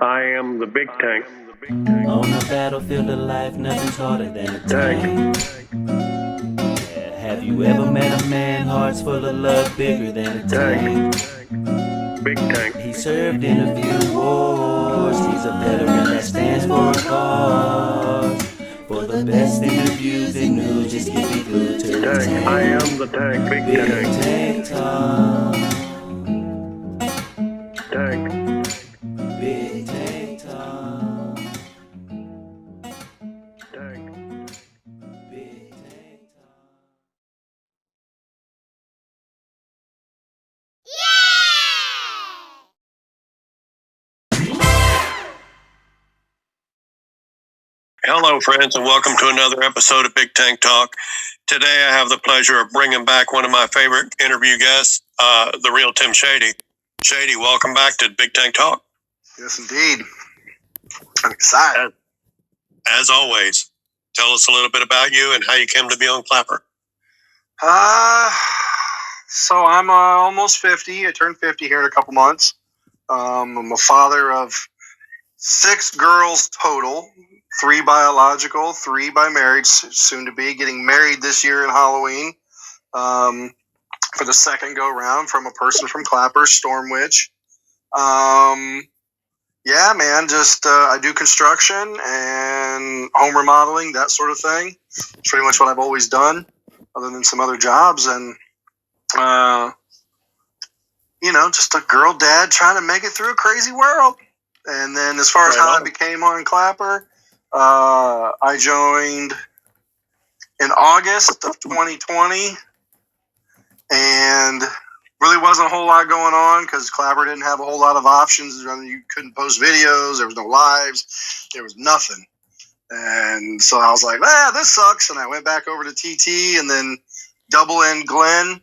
I am the big tank. On the battlefield of life, nothing's harder than a tank. Yeah, have you ever met a man, heart's full of love, bigger than a tank? Big tank. He served in a few wars, he's a veteran that stands for a cause. For the best interviews and news, just keep it glued to the tank. I am the tank, big Big tank. Tank Talk. Tank. Big Tank Talk. Tank. Big Tank Talk. Hello, friends, and welcome to another episode of Big Tank Talk. Today, I have the pleasure of bringing back one of my favorite interview guests, the real Tim Shady. Shady, welcome back to Big Tank Talk. Yes, indeed. I'm excited. As always, tell us a little bit about you and how you came to be on Clapper. So I'm almost 50. I turned 50 here in a couple months. I'm a father of 6 girls total, 3 biological, 3 by marriage, soon to be getting married this year in Halloween. For the second go round from a person from Clapper, Storm Witch. Yeah, man, just I do construction and home remodeling, that sort of thing. It's pretty much what I've always done, other than some other jobs. And, just a girl dad trying to make it through a crazy world. And then as far as how I became on Clapper, I joined in August of 2020. And really wasn't a whole lot going on because Clapper didn't have a whole lot of options. You couldn't post videos. There was no lives. There was nothing. And so I was like, this sucks. And I went back over to TT and then Double N Glenn.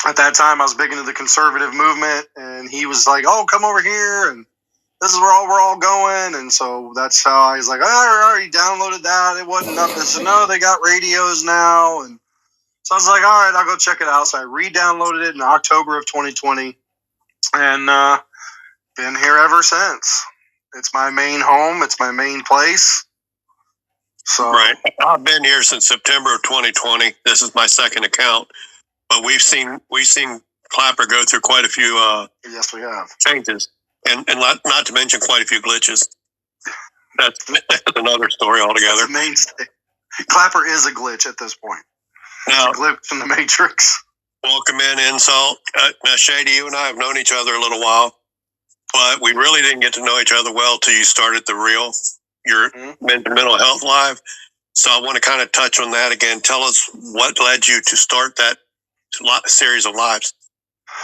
At that time, I was big into the conservative movement. And he was like, oh, come over here. And this is where we're all going. And so that's how I was like, I already downloaded that. It wasn't nothing. So no, they got radios now. And so I was like, all right, I'll go check it out. So I re-downloaded it in October of 2020 and been here ever since. It's my main home. It's my main place. So Right. I've been here since September of 2020. This is my second account. But we've seen Clapper go through quite a few yes, we have changes. And not to mention quite a few glitches. That's another story altogether. That's a mainstay. Clapper is a glitch at this point. Now, it's a glitch in the Matrix. Welcome in, Insult. Now, Shady, you and I have known each other a little while, but we really didn't get to know each other well till you started your mental health live. So I want to kind of touch on that again. Tell us what led you to start that series of lives.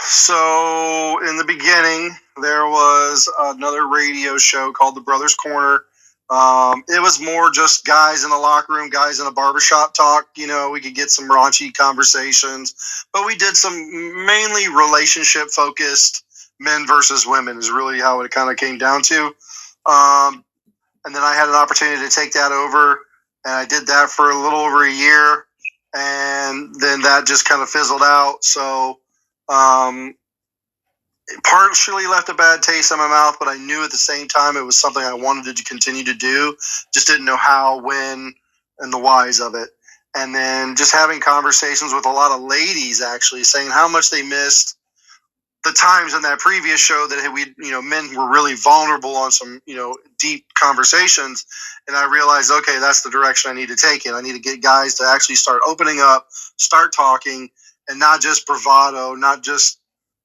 So in the beginning, there was another radio show called The Brothers Corner. It was more just guys in the locker room, guys in a barbershop talk. We could get some raunchy conversations, but we did some mainly relationship focused men versus women is really how it kind of came down to. And then I had an opportunity to take that over and I did that for a little over a year and then that just kind of fizzled out. So, it partially left a bad taste in my mouth, but I knew at the same time it was something I wanted to continue to do. Just didn't know how, when, and the whys of it. And then just having conversations with a lot of ladies actually saying how much they missed the times in that previous show that men were really vulnerable on some, deep conversations. And I realized, okay, that's the direction I need to take it. I need to get guys to actually start opening up, start talking, and not just bravado, not just,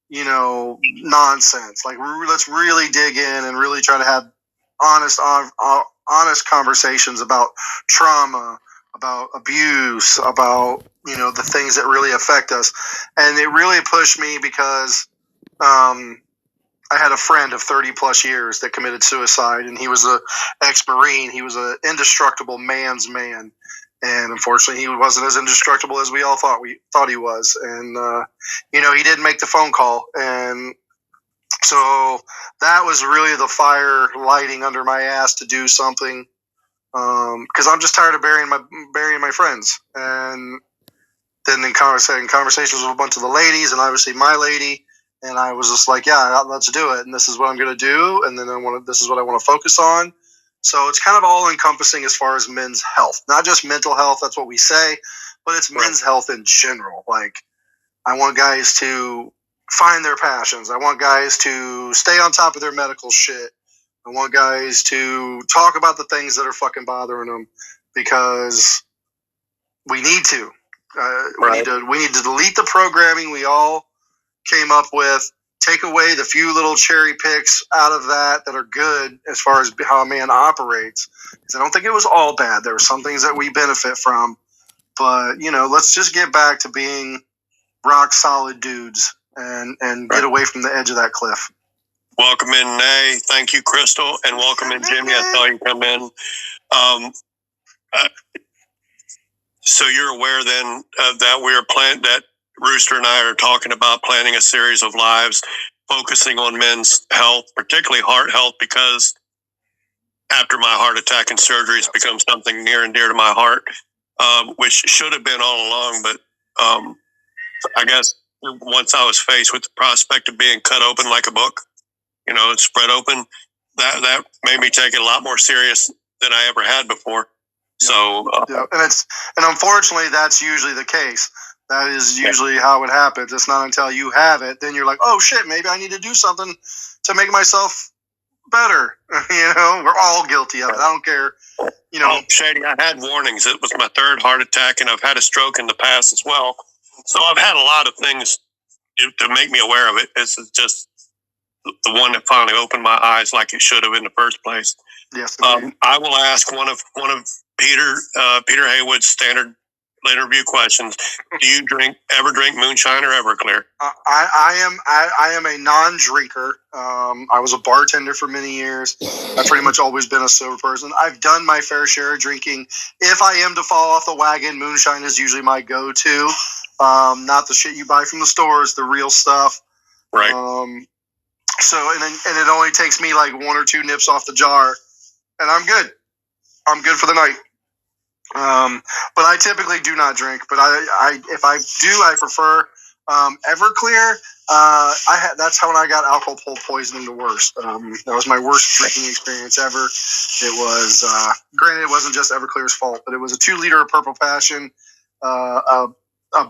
nonsense. Like let's really dig in and really try to have honest conversations about trauma, about abuse, about, the things that really affect us. And it really pushed me because, I had a friend of 30 plus years that committed suicide and he was an ex-Marine. He was an indestructible man's man. And unfortunately, he wasn't as indestructible as we all thought he was. And, he didn't make the phone call. And so that was really the fire lighting under my ass to do something. Because I'm just tired of burying my friends. And then in conversations with a bunch of the ladies and obviously my lady. And I was just like, yeah, let's do it. And this is what I'm going to do. And then this is what I want to focus on. So it's kind of all encompassing as far as men's health, not just mental health. That's what we say, but it's men's health in general. Like, I want guys to find their passions. I want guys to stay on top of their medical shit. I want guys to talk about the things that are fucking bothering them, because we need to. We need to delete the programming we all came up with, take away the few little cherry picks out of that are good as far as how a man operates. Because I don't think it was all bad. There were some things that we benefit from. But, let's just get back to being rock solid dudes and get away from the edge of that cliff. Welcome in, Nay. Thank you, Crystal. And welcome in, Jimmy. I saw you come in. So you're aware then that we're that Rooster and I are talking about planning a series of lives focusing on men's health, particularly heart health, because after my heart attack and surgery, it's become something near and dear to my heart, which should have been all along. But I guess once I was faced with the prospect of being cut open like a book, spread open, that made me take it a lot more serious than I ever had before. Yeah. So, and unfortunately, that's usually the case. That is usually how it happens. It's not until you have it, then you're like, oh shit, maybe I need to do something to make myself better. We're all guilty of it. I don't care. Shady, I had warnings. It was my third heart attack, and I've had a stroke in the past as well. So I've had a lot of things to make me aware of it. This is just the one that finally opened my eyes like it should have in the first place. Yes. I will ask one of Peter Haywood's standard interview questions. Do you ever drink moonshine or Everclear? I am a non-drinker. I was a bartender for many years. I've pretty much always been a sober person. I've done my fair share of drinking. If I am to fall off the wagon, moonshine is usually my go-to. Not the shit you buy from the stores, the real stuff. Right. So and it only takes me like one or two nips off the jar, and I'm good. I'm good for the night. But I typically do not drink. But if I do, I prefer Everclear. That's how when I got alcohol poisoning the worst. That was my worst drinking experience ever. It was granted it wasn't just Everclear's fault, but it was a 2-liter of Purple Passion, a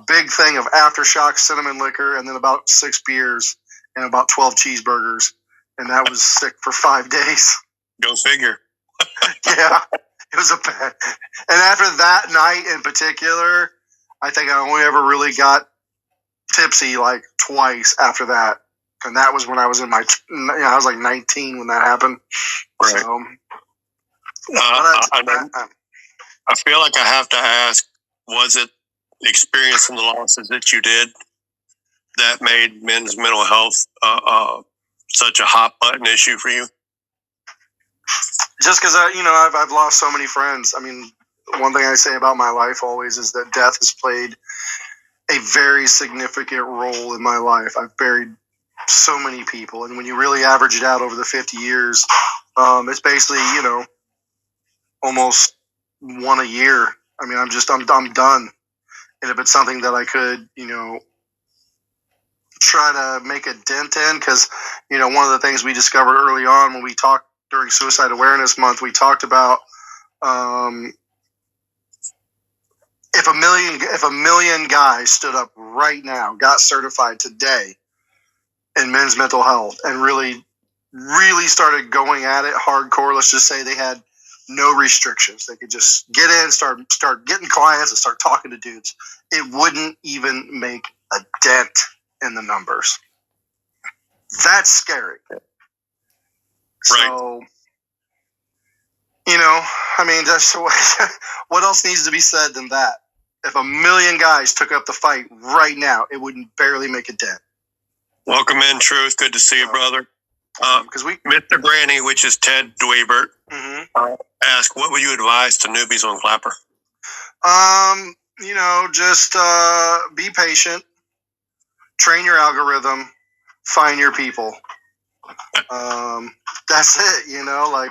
big thing of Aftershock cinnamon liquor, and then about 6 beers and about 12 cheeseburgers, and that was sick for 5 days. Go figure. Yeah. It was a bad. And after that night in particular, I think I only ever really got tipsy like twice after that. And that was when I was I was like 19 when that happened. Right. So, I feel like I have to ask, was it experiencing the losses that you did that made men's mental health such a hot button issue for you? Just because I've lost so many friends. I mean, one thing I say about my life always is that death has played a very significant role in my life. I've buried so many people, and when you really average it out over the 50 years, it's basically almost one a year. I mean, I'm done. And if it's something that I could try to make a dent in, because one of the things we discovered early on when we talked during Suicide Awareness Month, we talked about if a million guys stood up right now, got certified today in men's mental health, and really started going at it hardcore. Let's just say they had no restrictions. They could just get in, start getting clients, and start talking to dudes. It wouldn't even make a dent in the numbers. That's scary. Right. So, I mean, what else needs to be said than that? If a million guys took up the fight right now, it wouldn't barely make a dent. Welcome in, Truth. Good to see you, brother. Mr. Granny, which is Ted Dweebert, asked, what would you advise to newbies on Clapper? Just be patient, train your algorithm, find your people. That's it,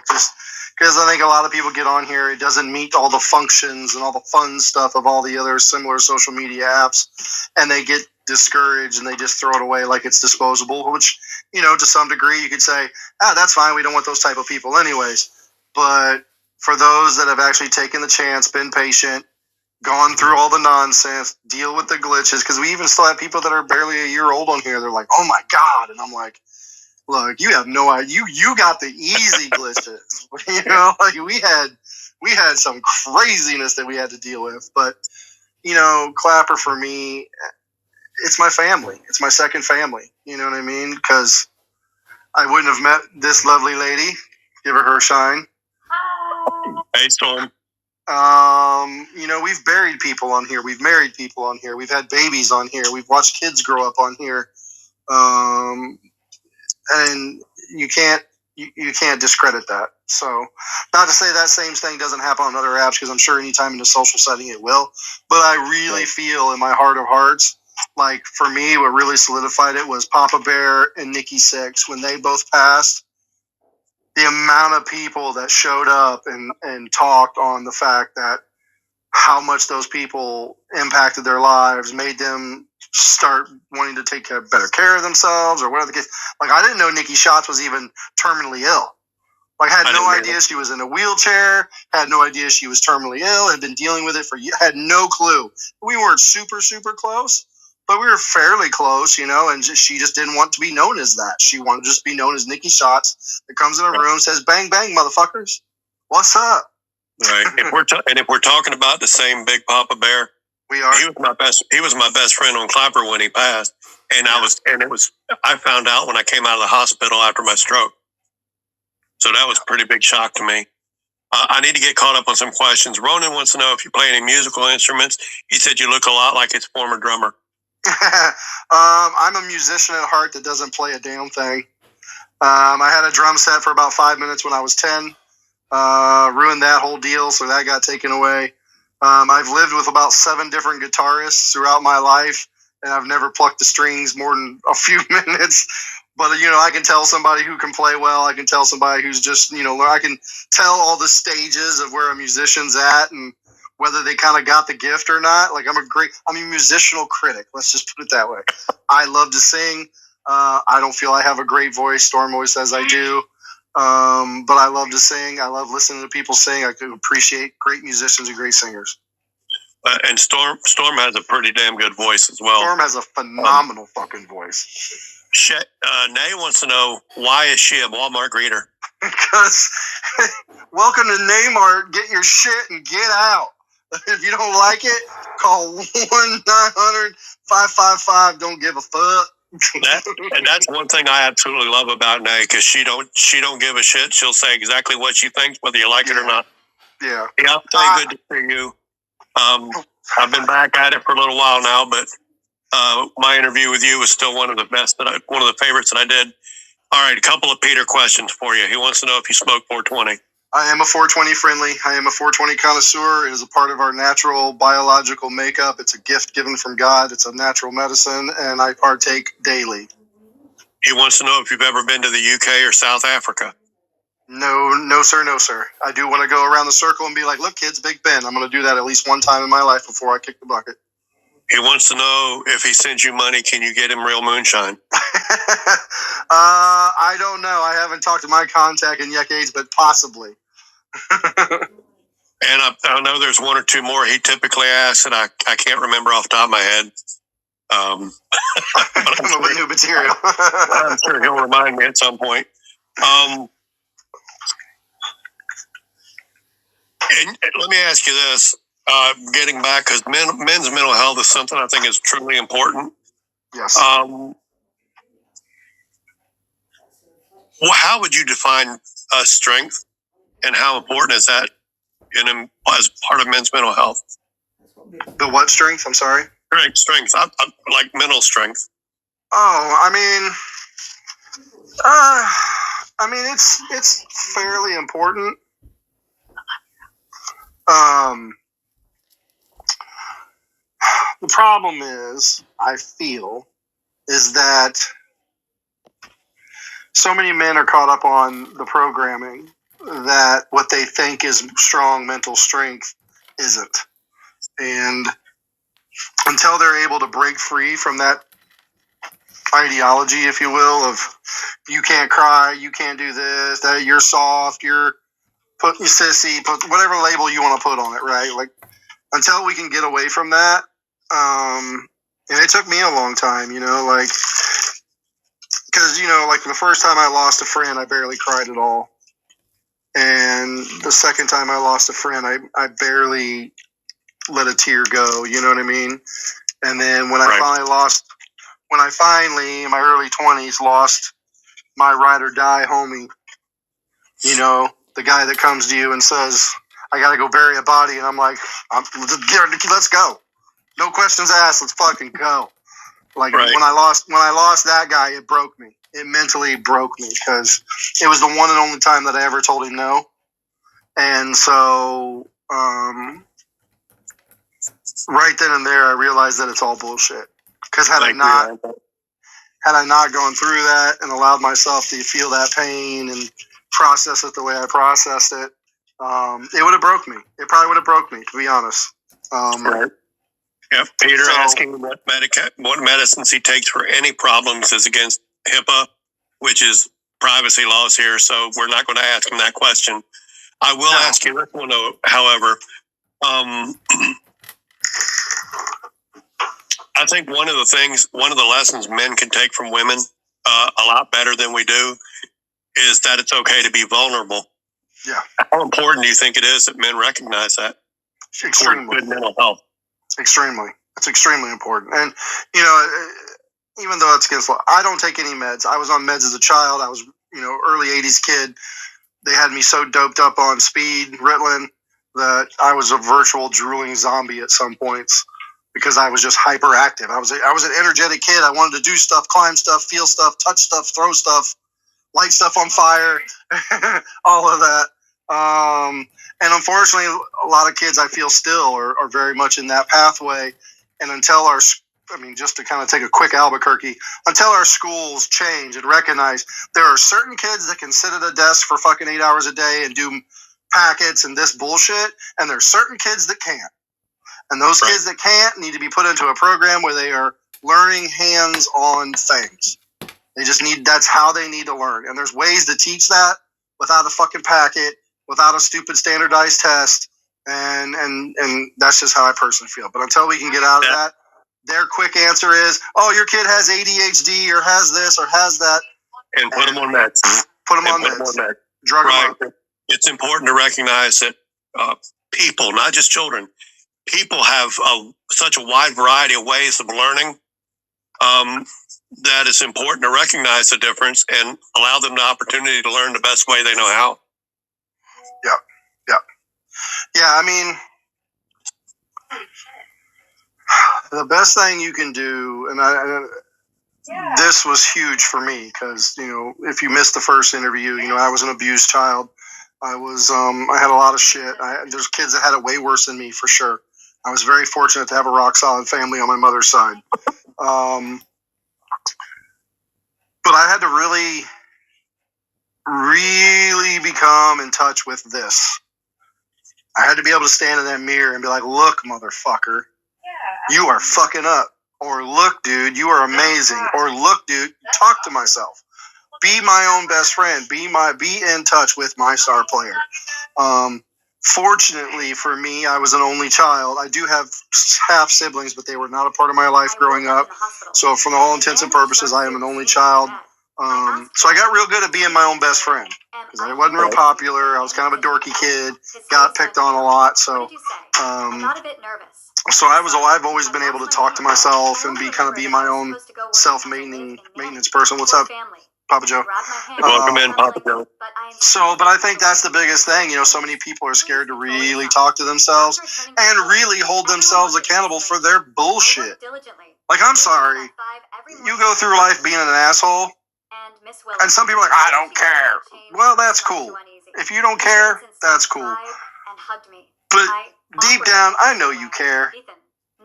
just because I think a lot of people get on here, it doesn't meet all the functions and all the fun stuff of all the other similar social media apps, and they get discouraged and they just throw it away like it's disposable, which, to some degree you could say, that's fine. We don't want those type of people anyways. But for those that have actually taken the chance, been patient, gone through all the nonsense, deal with the glitches, because we even still have people that are barely a year old on here. They're like, oh my God. And I'm like, look, you have no idea. You got the easy glitches. Like we had some craziness that we had to deal with. But, Clapper for me, it's my family. It's my second family. You know what I mean? Because I wouldn't have met this lovely lady. Give her shine. Hey, Storm. We've buried people on here. We've married people on here. We've had babies on here. We've watched kids grow up on here. And you can't discredit that. So, not to say that same thing doesn't happen on other apps, because I'm sure anytime in a social setting it will. But I really feel in my heart of hearts, like for me, what really solidified it was Papa Bear and Nikki Sixx when they both passed. The amount of people that showed up and talked on the fact that how much those people impacted their lives, made them start wanting to take better care of themselves or whatever the case. Like, I didn't know Nikki Schatz was even terminally ill. Like, I had no idea she was in a wheelchair, had no idea she was terminally ill, had been dealing with it for years, had no clue. We weren't super, super close, but we were fairly close, and she just didn't want to be known as that. She wanted to just be known as Nikki Schatz that comes in a room, says, bang, bang, motherfuckers. What's up? Right. If we're talking about the same Big Papa Bear, we are. He was my best friend on Clapper when he passed, and I found out when I came out of the hospital after my stroke. So that was a pretty big shock to me. I need to get caught up on some questions. Ronan wants to know if you play any musical instruments. He said you look a lot like his former drummer. I'm a musician at heart that doesn't play a damn thing. I had a drum set for about 5 minutes when I was 10. Ruined that whole deal, so that got taken away. I've lived with about 7 different guitarists throughout my life, and I've never plucked the strings more than a few minutes. But, I can tell somebody who can play well. I can tell somebody who's just, I can tell all the stages of where a musician's at and whether they kind of got the gift or not. Like, I'm a musicianal critic. Let's just put it that way. I love to sing. I don't feel I have a great voice. Storm always says I do. But I love to sing. I love listening to people sing. I can appreciate great musicians and great singers. And Storm has a pretty damn good voice as well. Storm has a phenomenal fucking voice. Nay wants to know, why is she a Walmart greeter? Because welcome to Neymart. Get your shit and get out. If you don't like it, call 1-900-555. Don't give a fuck. And that's one thing I absolutely love about Nay, because she don't give a shit. She'll say exactly what she thinks, whether you like it or not. Yeah. Yeah, good to see you. I've been back at it for a little while now, but my interview with you was still one of the favorites that I did. All right, a couple of Peter questions for you. He wants to know if you smoke 420. I am a 420 friendly. I am a 420 connoisseur. It is a part of our natural biological makeup. It's a gift given from God. It's a natural medicine, and I partake daily. He wants to know if you've ever been to the UK or South Africa. No, sir. I do want to go around the circle and be like, look, kids, Big Ben. I'm going to do that at least one time in my life before I kick the bucket. He wants to know if he sends you money, can you get him real moonshine? I don't know. I haven't talked to my contact in decades, but possibly. And I know there's one or two more he typically asks, and I can't remember off the top of my head. I'm with new material. I'm sure he'll remind me at some point. And let me ask you this. Getting back, because men's mental health is something I think is truly important. Yes. How would you define strength, and how important is that as part of men's mental health? The what strength? I'm sorry. Strength. I like mental strength. Oh, it's fairly important. The problem is, I feel, is that so many men are caught up on the programming that what they think is strong mental strength isn't. And until they're able to break free from that ideology, if you will, of you can't cry, you can't do this, that you're soft, you're sissy, put whatever label you want to put on it, right? Like, until we can get away from that, and it took me a long time, like, because, like the first time I lost a friend, I barely cried at all. And the second time I lost a friend, I barely let a tear go, you know what I mean? And then when I finally, in my early 20s, lost my ride or die homie, the guy that comes to you and says, I got to go bury a body. And I'm like, let's go. No questions asked. Let's fucking go. Like when I lost that guy, it broke me. It mentally broke me because it was the one and only time that I ever told him no. And so, right then and there, I realized that it's all bullshit. Because had I not gone through that and allowed myself to feel that pain and process it the way I processed it, it would have broke me. It probably would have broke me, to be honest. Right. Yeah, Peter asking what medicines he takes for any problems is against HIPAA, which is privacy laws here. So we're not going to ask him that question. I will ask you this one, however. I think one of the lessons men can take from women a lot better than we do is that it's okay to be vulnerable. Yeah. How important do you think it is that men recognize that? Extremely. For good mental health. Extremely. It's extremely important. And, even though it's against law, I don't take any meds. I was on meds as a child. I was, early 80s kid. They had me so doped up on speed, Ritalin, that I was a virtual drooling zombie at some points because I was just hyperactive. I was an energetic kid. I wanted to do stuff, climb stuff, feel stuff, touch stuff, throw stuff, light stuff on fire, all of that. And unfortunately, a lot of kids I feel still are very much in that pathway. And until just to kind of take a quick Albuquerque, until our schools change and recognize there are certain kids that can sit at a desk for fucking 8 hours a day and do packets and this bullshit, and there's certain kids that can't. And those kids that can't need to be put into a program where they are learning hands-on things. That's how they need to learn. And there's ways to teach that without a fucking packet, without a stupid standardized test, and that's just how I personally feel. But until we can get out of that, their quick answer is, oh, your kid has ADHD or has this or has that. And put them on meds. Put them on meds. Drug them up. It's important to recognize that people, not just children, people have such a wide variety of ways of learning that it's important to recognize the difference and allow them the opportunity to learn the best way they know how. Yeah, the best thing you can do, and this was huge for me because, if you missed the first interview, I was an abused child. I had a lot of shit. There's kids that had it way worse than me, for sure. I was very fortunate to have a rock solid family on my mother's side. But I had to really, really become in touch with this. I had to be able to stand in that mirror and be like, look, motherfucker, you are fucking up. Or look, dude, you are amazing. Or look, dude, talk to myself. Be my own best friend. Be in touch with my star player. Fortunately for me, I was an only child. I do have half siblings, but they were not a part of my life growing up. So for all intents and purposes, I am an only child. So I got real good at being my own best friend. Because I wasn't real popular. I was kind of a dorky kid. Got picked on a lot. So I've always been able to talk to myself and be my own self-maintenance person. What's up, Papa Joe? Welcome in, Papa Joe. But I think that's the biggest thing. So many people are scared to really talk to themselves and really hold themselves accountable for their bullshit. Like, I'm sorry. You go through life being an asshole, and some people are like, I don't care. Well, that's cool. If you don't care, that's cool. But deep down, I know you care.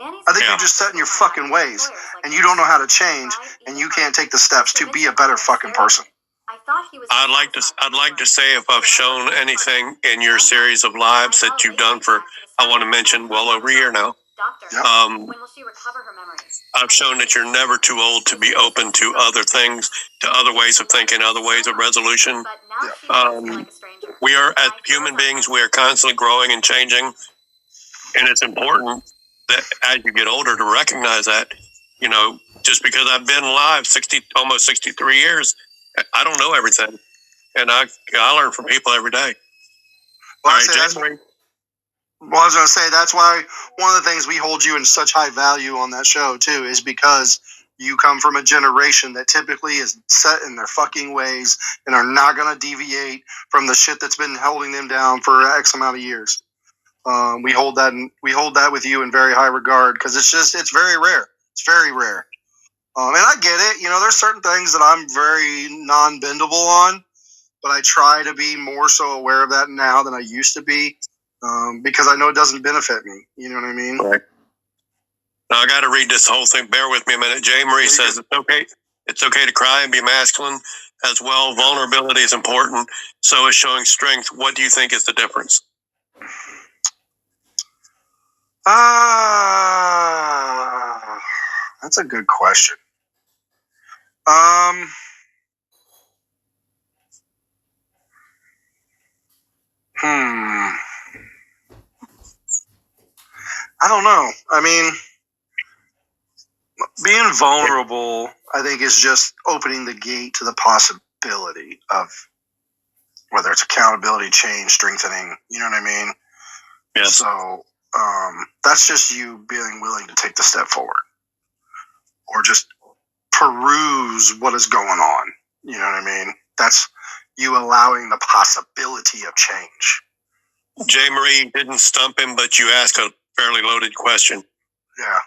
I think you're just set in your fucking ways, and you don't know how to change, and you can't take the steps to be a better fucking person. I'd like to say if I've shown anything in your series of lives that you've done for, I want to mention, well over a year now. When will she recover her memories? I've shown that you're never too old to be open to other things, to other ways of thinking, other ways of resolution. We are, as human beings, we are constantly growing and changing. And it's important that as you get older to recognize that, you know, just because I've been alive almost 63 years, I don't know everything. And I learn from people every day. Well, All right, I was going to say, that's why one of the things we hold you in such high value on that show, too, is because you come from a generation that typically is set in their fucking ways and are not going to deviate from the shit that's been holding them down for X amount of years. We hold that with you in very high regard because it's very rare. It's very rare. And I get it. You know, there's certain things that I'm very non-bendable on, but I try to be more so aware of that now than I used to be. Because I know it doesn't benefit me. You know what I mean? Right. Now I got to read this whole thing. Bear with me a minute. Jay Marie says it's okay. It's okay to cry and be masculine as well. Vulnerability is important. So is showing strength. What do you think is the difference? That's a good question. I don't know. I mean, being vulnerable, I think, is just opening the gate to the possibility of whether it's accountability, change, strengthening. You know what I mean? Yes. So that's just you being willing to take the step forward or just peruse what is going on. You know what I mean? That's you allowing the possibility of change. Jay Marie didn't stump him, but you asked a fairly loaded question. Yeah.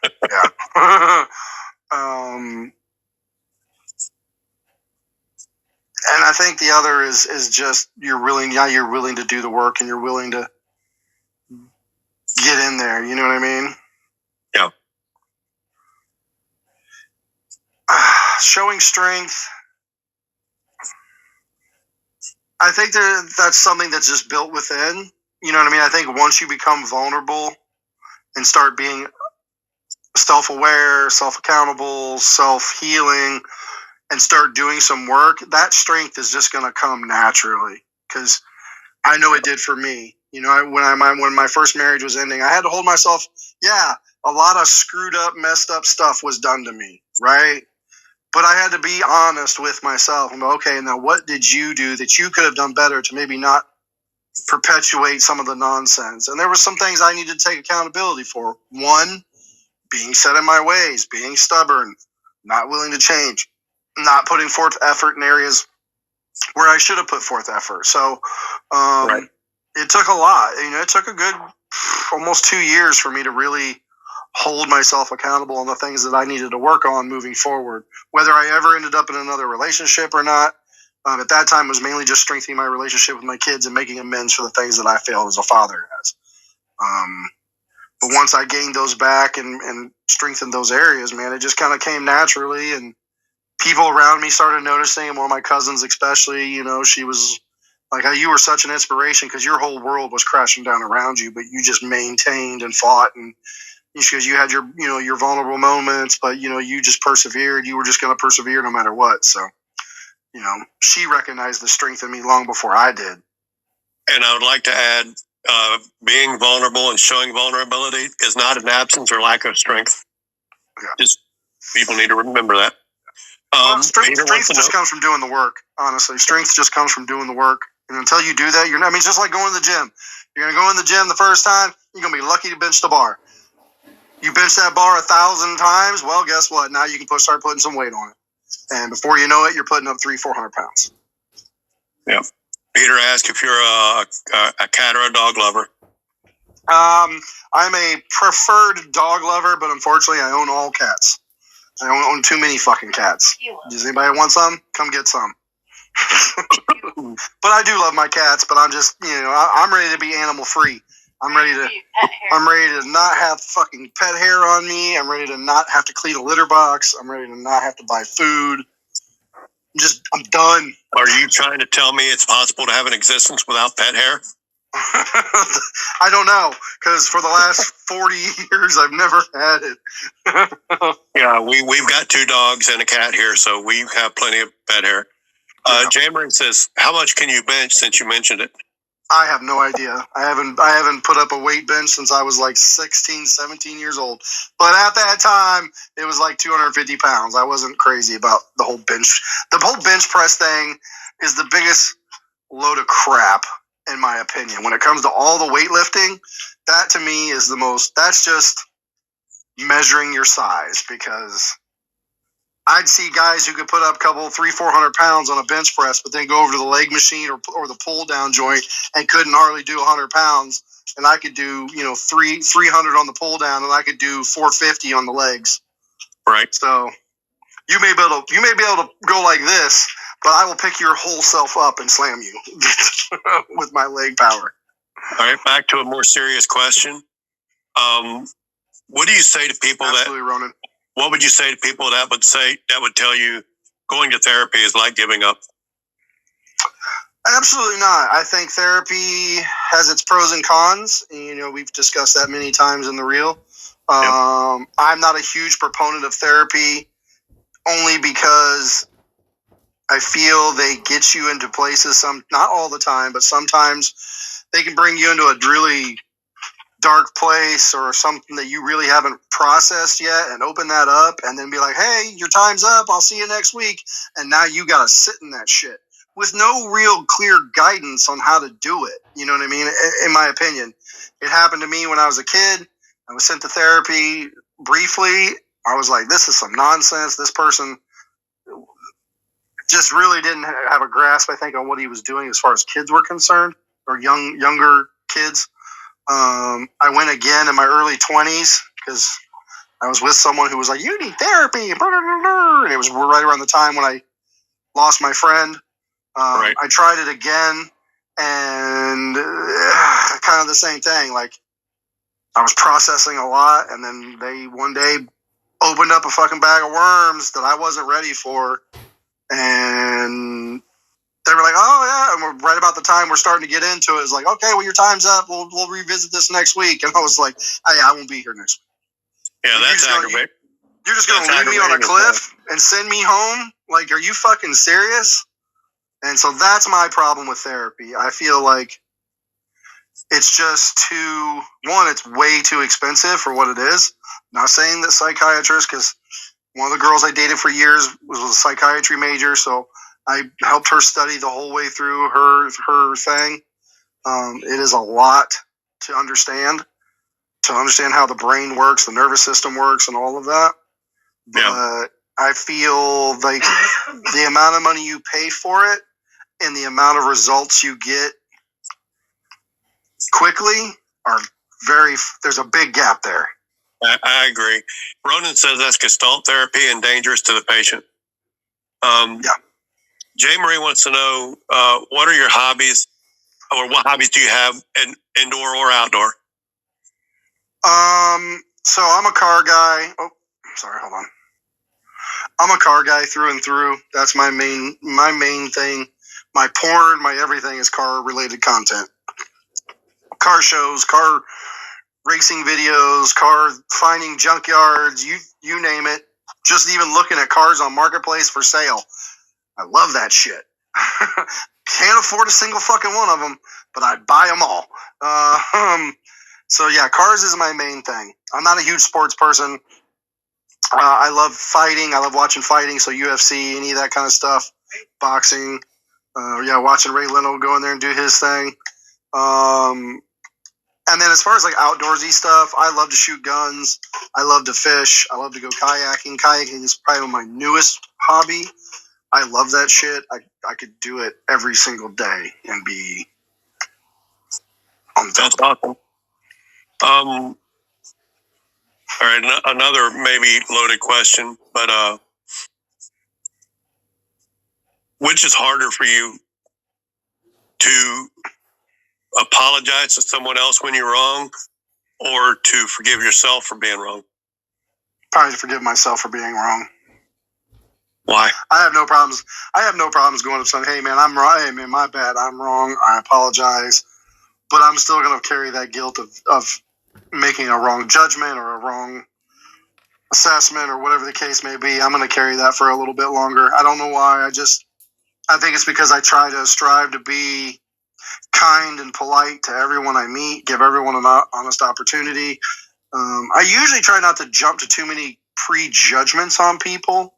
And I think the other is just you're willing to do the work and you're willing to get in there. You know what I mean? Yeah. Showing strength. I think that's something that's just built within. You know what I mean? I think once you become vulnerable and start being self-aware, self-accountable, self-healing, and start doing some work, that strength is just going to come naturally. Because I know it did for me. You know, when my first marriage was ending, I had to hold myself. Yeah, a lot of screwed up, messed up stuff was done to me, right? But I had to be honest with myself and go, okay, now what did you do that you could have done better to maybe not perpetuate some of the nonsense? And there were some things I needed to take accountability for. One, being set in my ways, being stubborn, not willing to change, not putting forth effort in areas where I should have put forth effort. So Right. It took a lot. You know, it took a good almost 2 years for me to really hold myself accountable on the things that I needed to work on moving forward. Whether I ever ended up in another relationship or not, at that time it was mainly just strengthening my relationship with my kids and making amends for the things that I failed as a father as. But once I gained those back and strengthened those areas, man, it just kind of came naturally. And people around me started noticing, and one of my cousins especially, you know, she was like, you were such an inspiration because your whole world was crashing down around you, but you just maintained and fought. And because you had your vulnerable moments, but, you know, you just persevered. You were just going to persevere no matter what. So, you know, she recognized the strength in me long before I did. And I would like to add, being vulnerable and showing vulnerability is not an absence or lack of strength. Yeah. Just people need to remember that. Strength just comes from doing the work. Honestly, strength just comes from doing the work. And until you do that, it's just like going to the gym. You're going to go in the gym the first time, you're going to be lucky to bench the bar. You bench that bar 1,000 times, well, guess what? Now you can start putting some weight on it. And before you know it, you're putting up 300-400 pounds. Yeah. Peter asked if you're a cat or a dog lover. I'm a preferred dog lover, but unfortunately I own all cats. I don't own too many fucking cats. Does anybody want some? Come get some. But I do love my cats, but I'm just, I'm ready to be animal free. I'm ready to not have fucking pet hair on me. I'm ready to not have to clean a litter box. I'm ready to not have to buy food. I'm done. Are you trying to tell me it's possible to have an existence without pet hair? I don't know, because for the last 40 years, I've never had it. Yeah, we've got 2 dogs and a cat here, so we have plenty of pet hair. Jamery says, how much can you bench since you mentioned it? I have no idea. I haven't put up a weight bench since I was like 16, 17 years old. But at that time, it was like 250 pounds. I wasn't crazy about the whole bench. The whole bench press thing is the biggest load of crap, in my opinion. When it comes to all the weightlifting, that to me is that's just measuring your size, because I'd see guys who could put up a couple 300-400 pounds on a bench press, but then go over to the leg machine or the pull down joint and couldn't hardly do 100 pounds. And I could do 300 on the pull down, and I could do 450 on the legs. Right. So you may be able to go like this, but I will pick your whole self up and slam you with my leg power. All right, back to a more serious question. What do you say to people Absolutely, Ronan. What would you say to people that would tell you going to therapy is like giving up? Absolutely not. I think therapy has its pros and cons. We've discussed that many times in the reel. I'm not a huge proponent of therapy, only because I feel they get you into places, not all the time, but sometimes they can bring you into a really dark place or something that you really haven't processed yet, and open that up and then be like, hey, your time's up, I'll see you next week. And now you got to sit in that shit with no real clear guidance on how to do it. You know what I mean? In my opinion, it happened to me when I was a kid. I was sent to therapy briefly. I was like, this is some nonsense. This person just really didn't have a grasp, I think, on what he was doing as far as kids were concerned, or younger kids. I went again in my early 20s because I was with someone who was like, you need therapy. And it was right around the time when I lost my friend. Right. I tried it again, and kind of the same thing. Like, I was processing a lot, and then they one day opened up a fucking bag of worms that I wasn't ready for. And they were like, oh, yeah. And we're right about the time we're starting to get into it. It's like, okay, well, your time's up. We'll revisit this next week. And I was like, hey, I won't be here next week. Yeah, that's aggravating. You're just going to leave me on a cliff and send me home? Like, are you fucking serious? And so that's my problem with therapy. I feel like it's just it's way too expensive for what it is. Not saying that psychiatrists, because one of the girls I dated for years was a psychiatry major, so I helped her study the whole way through her thing. It is a lot to understand how the brain works, the nervous system works, and all of that. But I feel like the amount of money you pay for it and the amount of results you get quickly there's a big gap there. I agree. Ronan says that's Gestalt therapy and dangerous to the patient. Jay Marie wants to know, what are your hobbies, or what hobbies do you have, indoor or outdoor? So I'm a car guy. Oh, sorry, hold on. I'm a car guy through and through. That's my main thing. My porn, my everything is car related content. Car shows, car racing videos, car finding junkyards, you name it. Just even looking at cars on Marketplace for sale. I love that shit. Can't afford a single fucking one of them, but I'd buy them all. So yeah, cars is my main thing. I'm not a huge sports person. I love fighting. I love watching fighting. So UFC, any of that kind of stuff. Boxing. Watching Ray Leno go in there and do his thing. And then as far as like outdoorsy stuff, I love to shoot guns. I love to fish. I love to go kayaking. Kayaking is probably my newest hobby. I love that shit. I could do it every single day and be on the top. That's awesome. All right, another maybe loaded question, but which is harder for you, to apologize to someone else when you're wrong, or to forgive yourself for being wrong? Probably to forgive myself for being wrong. Why? I have no problems. going up saying, hey man, I'm wrong. Hey man, my bad. I'm wrong. I apologize. but I'm still going to carry that guilt of making a wrong judgment or a wrong assessment or whatever the case may be. I'm going to carry that for a little bit longer. I don't know why. I think it's because I try to strive to be kind and polite to everyone I meet, give everyone an honest opportunity. I usually try not to jump to too many prejudgments on people,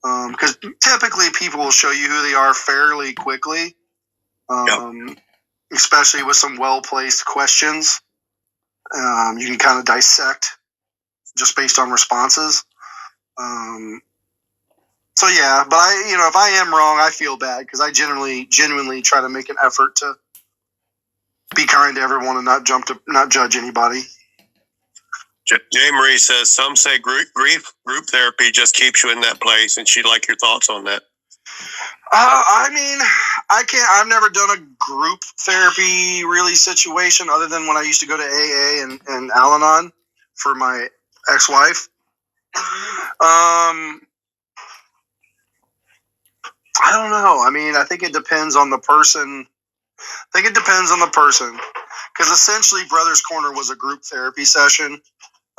because typically people will show you who they are fairly quickly, especially with some well-placed questions. You can kind of dissect just based on responses. So yeah, but if I am wrong, I feel bad because I genuinely try to make an effort to be kind to everyone and not judge anybody. Jay Marie says some say group therapy just keeps you in that place, and she'd like your thoughts on that. I mean, I've never done a group therapy really situation other than when I used to go to AA and Al-Anon for my ex-wife. I don't know. I mean, I think it depends on the person. Because essentially Brothers Corner was a group therapy session.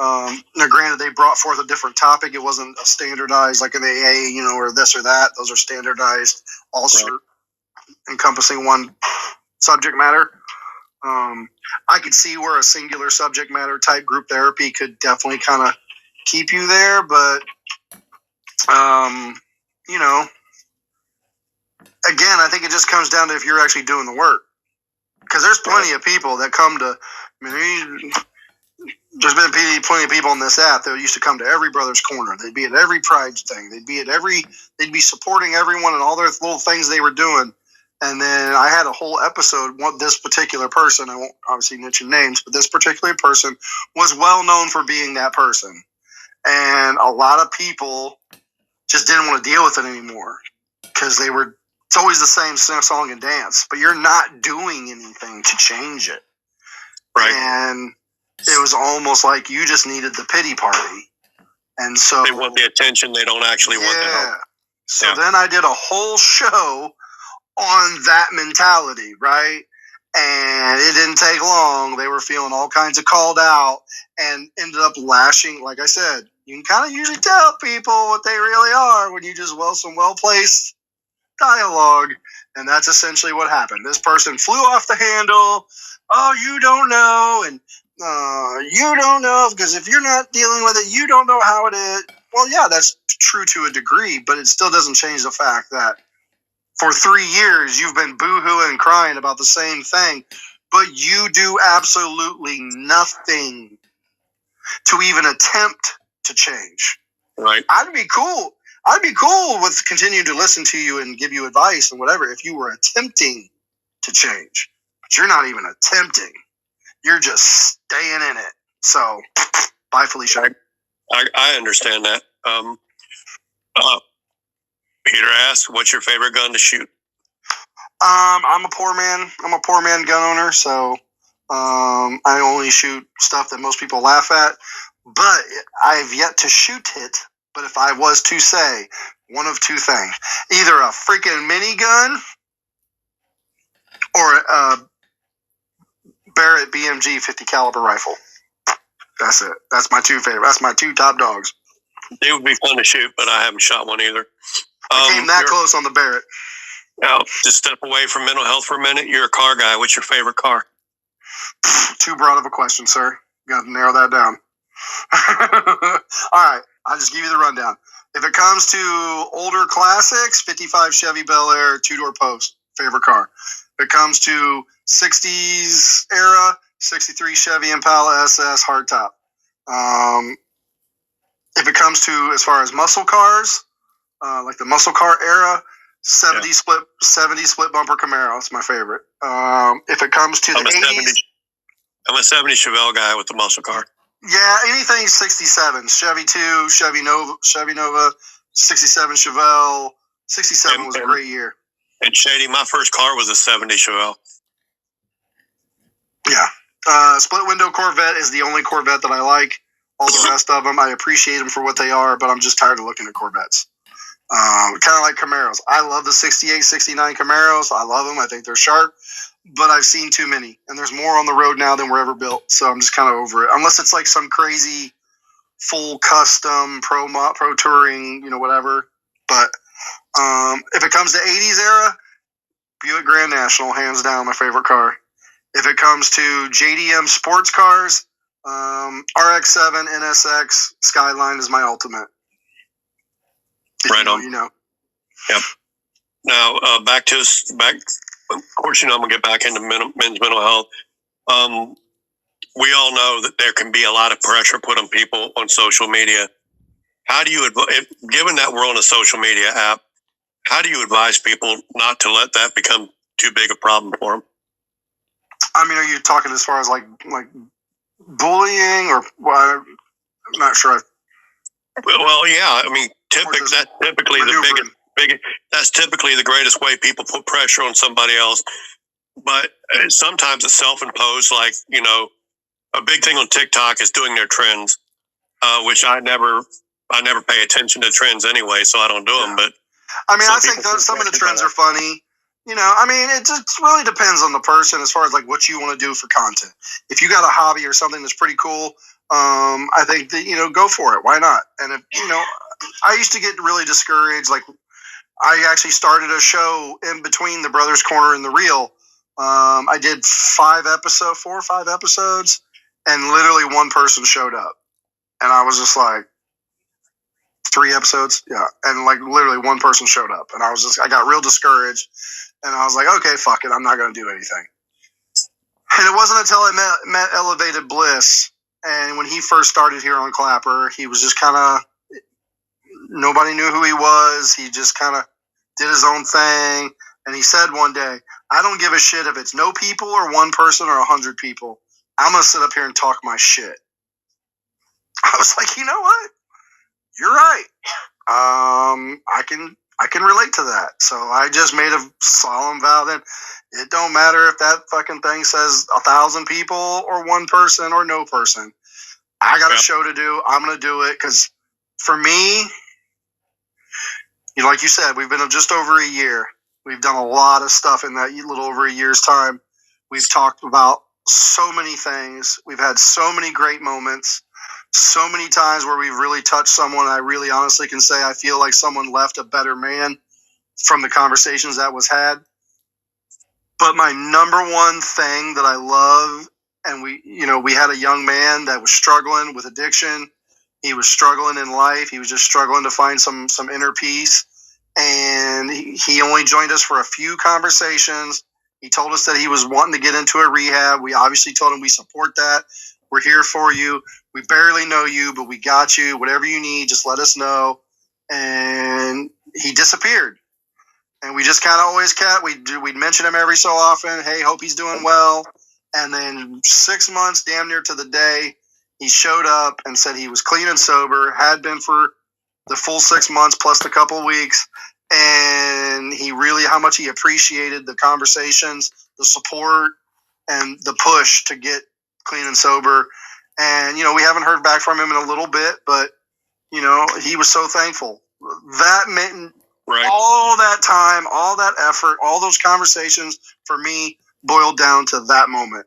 Now, granted, they brought forth a different topic. It wasn't a standardized like an AA, or this or that. Those are standardized, also encompassing one subject matter. I could see where a singular subject matter type group therapy could definitely kind of keep you there, but again, I think it just comes down to if you're actually doing the work. Because there's plenty of people that come to. There's been plenty of people on this app that used to come to every Brothers Corner. They'd be at every Pride thing. They'd be supporting everyone and all their little things they were doing. And then I had a whole episode. This particular person, I won't obviously mention names, but this particular person was well known for being that person. And a lot of people just didn't want to deal with it anymore because it's always the same song and dance, but you're not doing anything to change it. Right. And it was almost like you just needed the pity party. And so they want the attention. They don't actually want the help. So then I did a whole show on that mentality, right? And it didn't take long. They were feeling all kinds of called out and ended up lashing. Like I said, you can kind of usually tell people what they really are when you just some well-placed dialogue. And that's essentially what happened. This person flew off the handle. Oh, you don't know. And you don't know because if you're not dealing with it, you don't know how it is. Well, yeah, that's true to a degree, but it still doesn't change the fact that for 3 years you've been boo-hooing, crying about the same thing, but you do absolutely nothing to even attempt to change. Right. I'd be cool with continuing to listen to you and give you advice and whatever if you were attempting to change, but you're not even attempting. You're just staying in it. So, bye, Felicia. I understand that. Peter asks, "What's your favorite gun to shoot?" I'm a poor man. I'm a poor man gun owner, so I only shoot stuff that most people laugh at. But I've yet to shoot it. But if I was to say one of two things, either a freaking minigun or a Barrett BMG 50 caliber rifle. That's it. That's my two favorite. That's my two top dogs. They would be fun to shoot, but I haven't shot one either. I came that close on the Barrett. Now, to step away from mental health for a minute, you're a car guy. What's your favorite car? Too broad of a question, sir. Got to narrow that down. All right. I'll just give you the rundown. If it comes to older classics, 55 Chevy Bel Air, two-door post, favorite car. If it comes to 60s era, 63 Chevy Impala SS hardtop. If it comes to as far as muscle cars, like the muscle car era, 70 split bumper Camaro. It's my favorite. If it comes to the 80s, I'm a 70 Chevelle guy with the muscle car. Yeah, anything 67. Chevy 2, Chevy Nova, 67 Chevelle. 67 was a great year. And Shady, my first car was a 70 Chevelle. Yeah. Split window Corvette is the only Corvette that I like. All the rest of them, I appreciate them for what they are, but I'm just tired of looking at Corvettes. Kind of like Camaros. I love the 68, 69 Camaros. I love them. I think they're sharp. but I've seen too many, and there's more on the road now than were ever built. So I'm just kind of over it, unless it's like some crazy full custom pro touring, whatever. But if it comes to 80s era, Buick Grand National, hands down, my favorite car. If it comes to JDM sports cars, RX-7, NSX, Skyline is my ultimate. Right on. Yep. Now, back. Of course, I'm gonna get back into men's mental health. We all know that there can be a lot of pressure put on people on social media. How do you, given that we're on a social media app, how do you advise people not to let that become too big a problem for them? I mean, are you talking as far as like bullying or? Well, I'm not sure. Well, yeah. I mean, that's typically the biggest. That's typically the greatest way people put pressure on somebody else. But sometimes it's self-imposed. Like, a big thing on TikTok is doing their trends, which I never pay attention to trends anyway, so I don't do them. But I mean, I think some of the trends are funny. I mean, it just really depends on the person as far as like what you want to do for content. If you got a hobby or something that's pretty cool, I think that, go for it. Why not? And if, I used to get really discouraged. Like, I actually started a show in between the Brothers Corner and the Reel. I did 4 or 5 episodes, and literally one person showed up. And I was just like, 3 episodes? Yeah. And like literally one person showed up. And I got real discouraged. And I was like, okay, fuck it. I'm not going to do anything. And it wasn't until I met Elevated Bliss. And when he first started here on Clapper, he was just kind of, nobody knew who he was. He just kind of did his own thing. And he said one day, I don't give a shit if it's no people or one person or 100 people. I'm going to sit up here and talk my shit. I was like, you know what? You're right. I can relate to that. So I just made a solemn vow that it don't matter if that fucking thing says 1,000 people or one person or no person. I got a show to do. I'm going to do it because for me, like you said, we've been just over a year. We've done a lot of stuff in that little over a year's time. We've talked about so many things. We've had so many great moments. So many times where we've really touched someone. I really honestly can say I feel like someone left a better man from the conversations that was had. But my number one thing that I love, and we had a young man that was struggling with addiction. He was struggling in life. He was just struggling to find some inner peace. And he only joined us for a few conversations. He told us that he was wanting to get into a rehab. We obviously told him we support that. We're here for you. We barely know you, but we got you. Whatever you need, just let us know. And he disappeared. And we just kind of always we'd mention him every so often. Hey, hope he's doing well. And then 6 months, damn near to the day, he showed up and said he was clean and sober, had been for the full 6 months plus a couple of weeks. And how much he appreciated the conversations, the support, and the push to get clean and sober. And, we haven't heard back from him in a little bit, but, he was so thankful. That meant all that time, all that effort, all those conversations for me boiled down to that moment.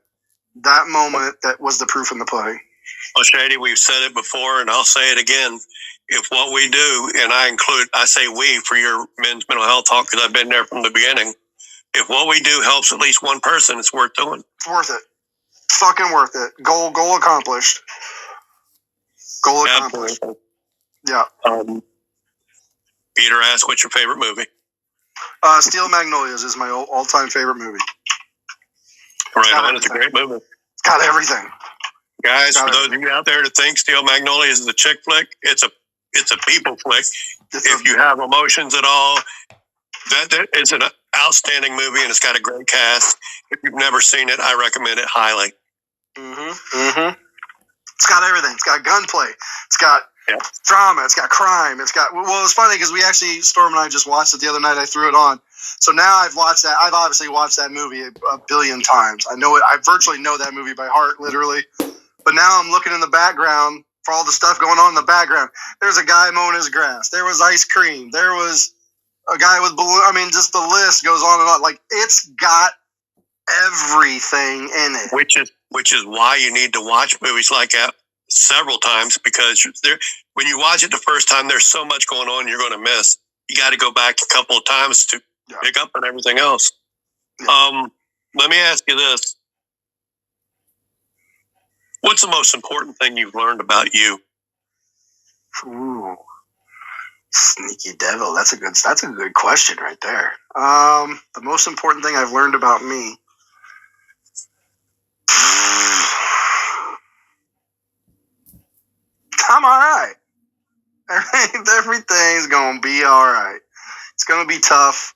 That moment that was the proof in the pudding. Well, Shady, we've said it before, and I'll say it again. If what we do, and I say we for your men's mental health talk because I've been there from the beginning. If what we do helps at least one person, it's worth doing. It's worth it. Fucking worth it. Goal accomplished. Goal accomplished. Absolutely. Yeah. Peter asked, what's your favorite movie? Steel Magnolias is my all-time favorite movie. Right on. It's a great movie. It's got everything. Guys, for those of you out there that think Steel Magnolias is a chick flick, it's a people flick. If you have emotions at all, that is an outstanding movie, and it's got a great cast. If you've never seen it, I recommend it highly. It's got everything. It's got gunplay. It's got drama. It's got crime. It's funny because Storm and I just watched it the other night. I threw it on. So now I've watched that. I've obviously watched that movie a billion times. I know it. I virtually know that movie by heart, literally. But now I'm looking in the background for all the stuff going on in the background. There's a guy mowing his grass. There was ice cream. There was a guy with balloon. I mean, just the list goes on and on. Like, it's got everything in it. Which is why you need to watch movies like that several times, because when you watch it the first time, there's so much going on you're going to miss. You got to go back a couple of times to pick up on everything else. Yeah. Let me ask you this. What's the most important thing you've learned about you? Ooh, sneaky devil. That's a good question right there. The most important thing I've learned about me. I'm all right. Everything's gonna be all right. It's gonna be tough.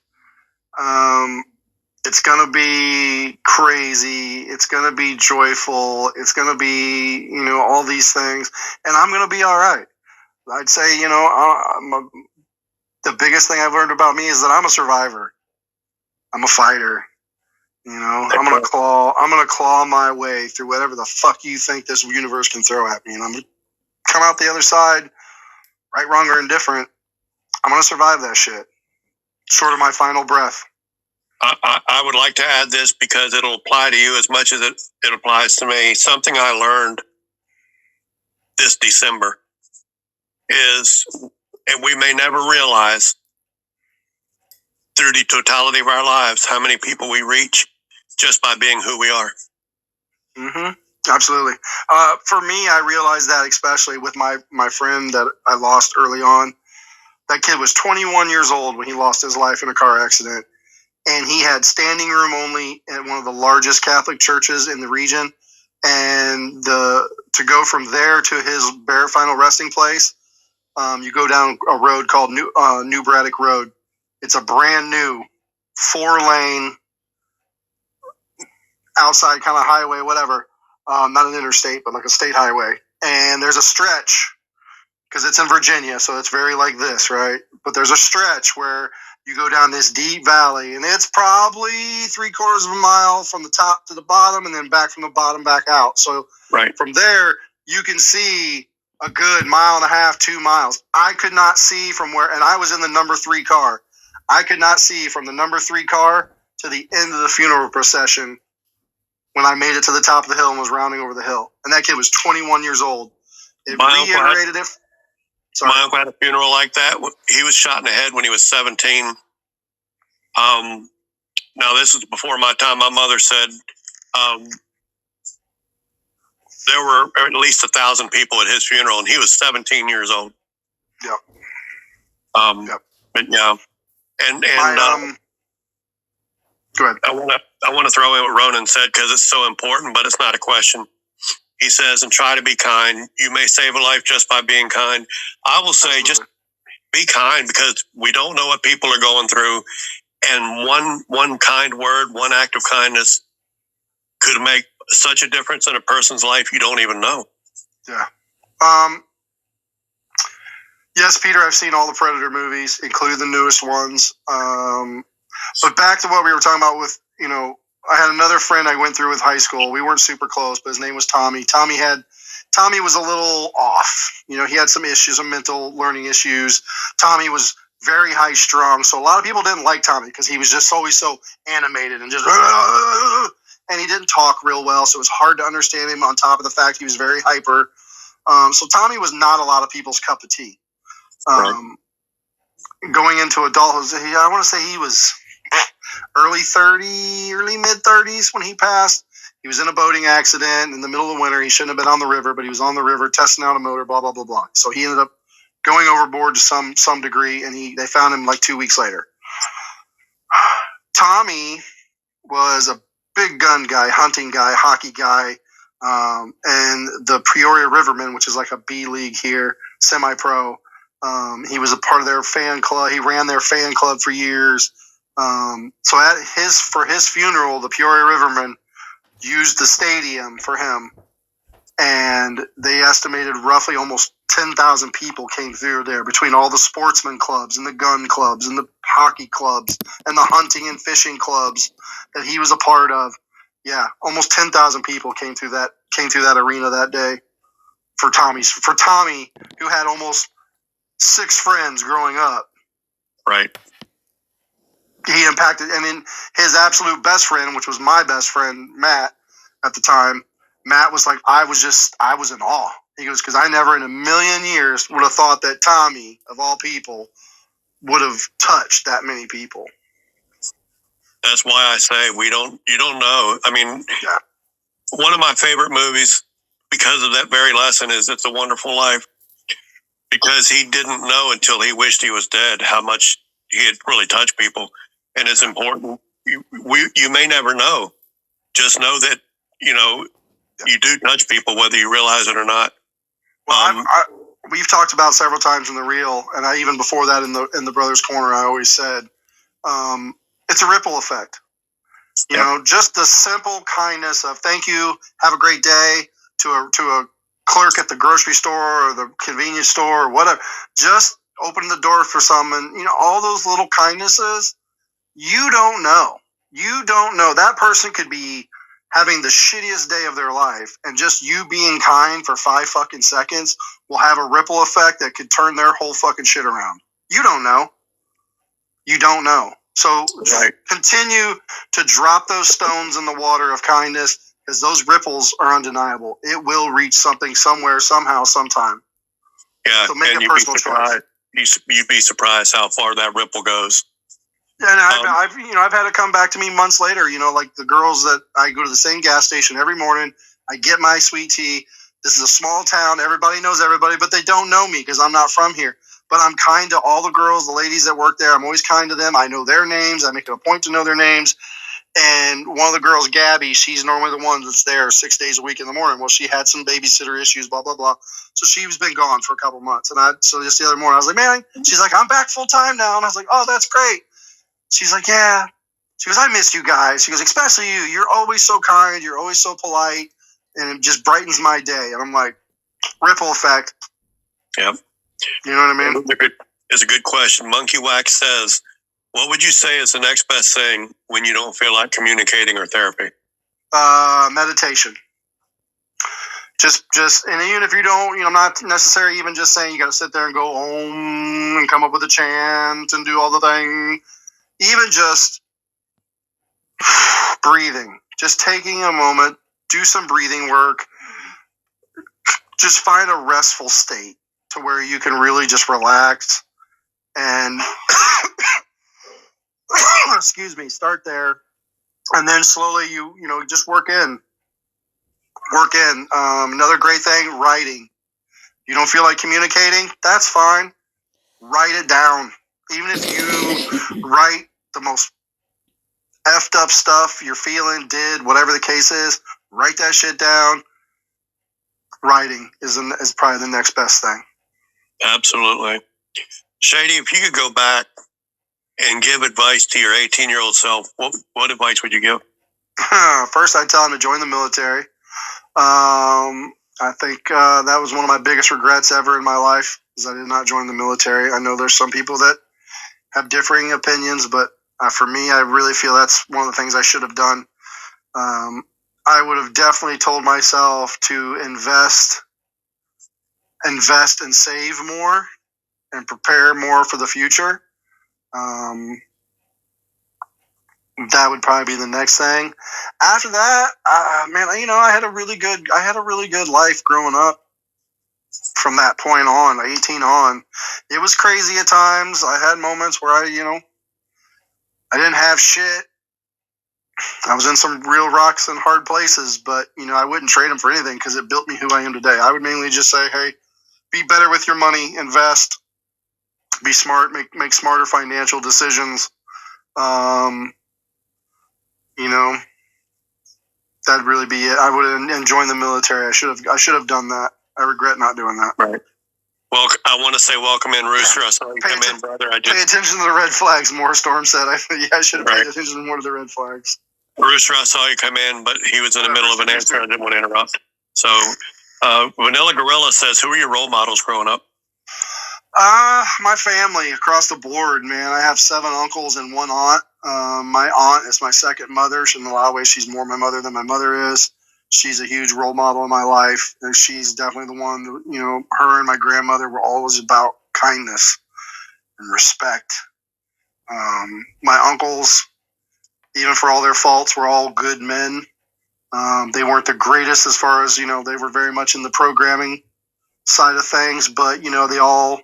It's gonna be crazy. It's gonna be joyful. It's gonna be, all these things, and I'm gonna be all right. I'd say, the biggest thing I've learned about me is that I'm a survivor. I'm a I'm gonna claw my way through whatever the fuck you think this universe can throw at me, and I'm gonna come out the other side, right, wrong, or indifferent. I'm gonna survive that shit, short of my final breath. I would like to add this because it'll apply to you as much as it applies to me. Something I learned this December is, and we may never realize through the totality of our lives, how many people we reach just by being who we are. Mm-hmm. Absolutely. For me, I realized that especially with my friend that I lost early on. That kid was 21 years old when he lost his life in a car accident. And he had standing room only at one of the largest Catholic churches in the region. And to go from there to his final resting place, you go down a road called New Braddock Road. It's a brand new 4-lane outside kind of highway, whatever. Not an interstate, but like a state highway. And there's a stretch, because it's in Virginia, so it's very like this, right? But there's a stretch where you go down this deep valley, and it's probably 3/4 of a mile from the top to the bottom, and then back from the bottom back out. So from there, you can see a good 1.5 miles, 2 miles. I could not see from where, and I was in the number 3 car. I could not see from the number 3 car to the end of the funeral procession when I made it to the top of the hill and was rounding over the hill. And that kid was 21 years old. It reiterated it. Sorry. My uncle had a funeral like that. He was shot in the head when he was 17. Now, this is before my time. My mother said there were at least 1,000 people at his funeral, and he was 17 years old. Yep. Yep. But yeah, and go ahead. I want to throw in what Ronan said because it's so important, but it's not a question. He says, and try to be kind. You may save a life just by being kind. I will say, just be kind, because we don't know what people are going through. And one kind word, one act of kindness could make such a difference in a person's life you don't even know. Yeah. Yes, Peter, I've seen all the Predator movies, including the newest ones. But back to what we were talking about with, I had another friend I went through with high school. We weren't super close, but his name was Tommy. Tommy was a little off. He had some issues, some mental learning issues. Tommy was very high strung. So a lot of people didn't like Tommy because he was just always so animated and just, and he didn't talk real well. So it was hard to understand him, on top of the fact he was very hyper. So Tommy was not a lot of people's cup of tea. Going into adulthood, I want to say he was early mid 30s when he passed. He was in a boating accident in the middle of the winter. He shouldn't have been on the river, but he was on the river testing out a motor, blah, blah, blah, blah. So he ended up going overboard to some degree, and they found him like 2 weeks later. Tommy was a big gun guy, hunting guy, hockey guy, and the Peoria Rivermen, which is like a B league here, semi-pro. He was a part of their fan club. He ran their fan club for years. So for his funeral, the Peoria Rivermen used the stadium for him, and they estimated roughly almost 10,000 people came through there between all the sportsman clubs and the gun clubs and the hockey clubs and the hunting and fishing clubs that he was a part of. Yeah, almost 10,000 people came through that arena that day for Tommy, who had almost 6 friends growing up. Right. he impacted, and then his absolute best friend, which was my best friend, Matt, at the time, Matt was like, I was in awe. He goes, because I never in a million years would have thought that Tommy, of all people, would have touched that many people. That's why I say you don't know. I mean, one of my favorite movies because of that very lesson is It's a Wonderful Life, because he didn't know until he wished he was dead how much he had really touched people. And it's important. You may never know. Just know that, you do touch people whether you realize it or not. Well, we've talked about several times in the reel, and I even before that in the Brothers Corner, I always said, it's a ripple effect. You know, just the simple kindness of thank you, have a great day, to a clerk at the grocery store or the convenience store or whatever. Just open the door for someone. All those little kindnesses. You don't know. That person could be having the shittiest day of their life, and just you being kind for 5 fucking seconds will have a ripple effect that could turn their whole fucking shit around. You don't know. So continue to drop those stones in the water of kindness, because those ripples are undeniable. It will reach something somewhere, somehow, sometime. Yeah, so make and a personal choice. You'd be surprised how far that ripple goes. And I've had it come back to me months later. Like the girls that I go to the same gas station every morning. I get my sweet tea. This is a small town. Everybody knows everybody, but they don't know me because I'm not from here. But I'm kind to all the girls, the ladies that work there. I'm always kind to them. I know their names. I make it a point to know their names. And one of the girls, Gabby, she's normally the one that's there 6 days a week in the morning. Well, she had some babysitter issues, blah, blah, blah. So she's been gone for a couple months. So just the other morning, I was like, man, she's like, I'm back full time now. And I was like, oh, that's great. She's like, yeah. She goes, I miss you guys. She goes, especially you. You're always so kind. You're always so polite. And it just brightens my day. And I'm like, ripple effect. Yep. You know what I mean? It's a good question. Monkey Wax says, what would you say is the next best thing when you don't feel like communicating or therapy? Meditation. And even if you don't, not necessarily even just saying you got to sit there and go om and come up with a chant and do all the thing. Even just breathing, just taking a moment, do some breathing work, just find a restful state to where you can really just relax and excuse me, start there. And then slowly you just work in. Another great thing, writing. You don't feel like communicating? That's fine. Write it down. Even if you write the most effed up stuff you're feeling, whatever the case is, write that shit down. Writing is probably the next best thing. Absolutely. Shady, if you could go back and give advice to your 18-year-old self, what advice would you give? First, I'd tell him to join the military. I think that was one of my biggest regrets ever in my life, is I did not join the military. I know there's some people that have differing opinions, but for me, I really feel that's one of the things I should have done. I would have definitely told myself to invest and save more and prepare more for the future. That would probably be the next thing. After that, man, I had a really good life growing up. From that point on, 18 on, it was crazy at times. I had moments where I didn't have shit. I was in some real rocks and hard places, but I wouldn't trade them for anything because it built me who I am today. I would mainly just say, hey, be better with your money, invest, be smart, make smarter financial decisions. That'd really be it. I would have joined the military. I should have done that. I regret not doing that. Right. Well, I want to say welcome in, Rooster. I saw you come in, brother. Pay attention to the red flags more, Storm said. I should have paid attention more to the red flags. Rooster, I saw you come in, but he was in the middle of an answer. I didn't want to interrupt. So, Vanilla Gorilla says, who are your role models growing up? My family across the board, man. I have 7 uncles and 1 aunt. My aunt is my second mother. In a lot of ways, she's more my mother than my mother is. She's a huge role model in my life. And she's definitely the one, her and my grandmother were always about kindness and respect My uncles, even for all their faults, were all good men. They weren't the greatest as far as, they were very much in the programming side of things, but, they all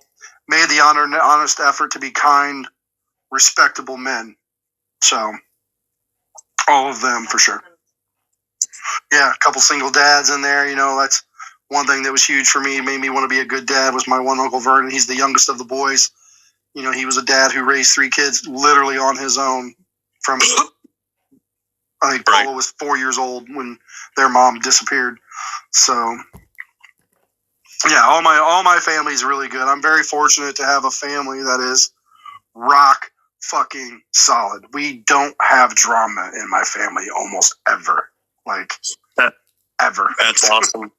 made the honest effort to be kind, respectable men. So, all of them for sure. Yeah, a couple single dads in there, that's one thing that was huge for me. It made me want to be a good dad was my one Uncle Vernon. He's the youngest of the boys. He was a dad who raised 3 kids literally on his own from, I think Paula was 4 years old when their mom disappeared. So, yeah, all my family is really good. I'm very fortunate to have a family that is rock fucking solid. We don't have drama in my family almost ever. Like, ever. That's awesome.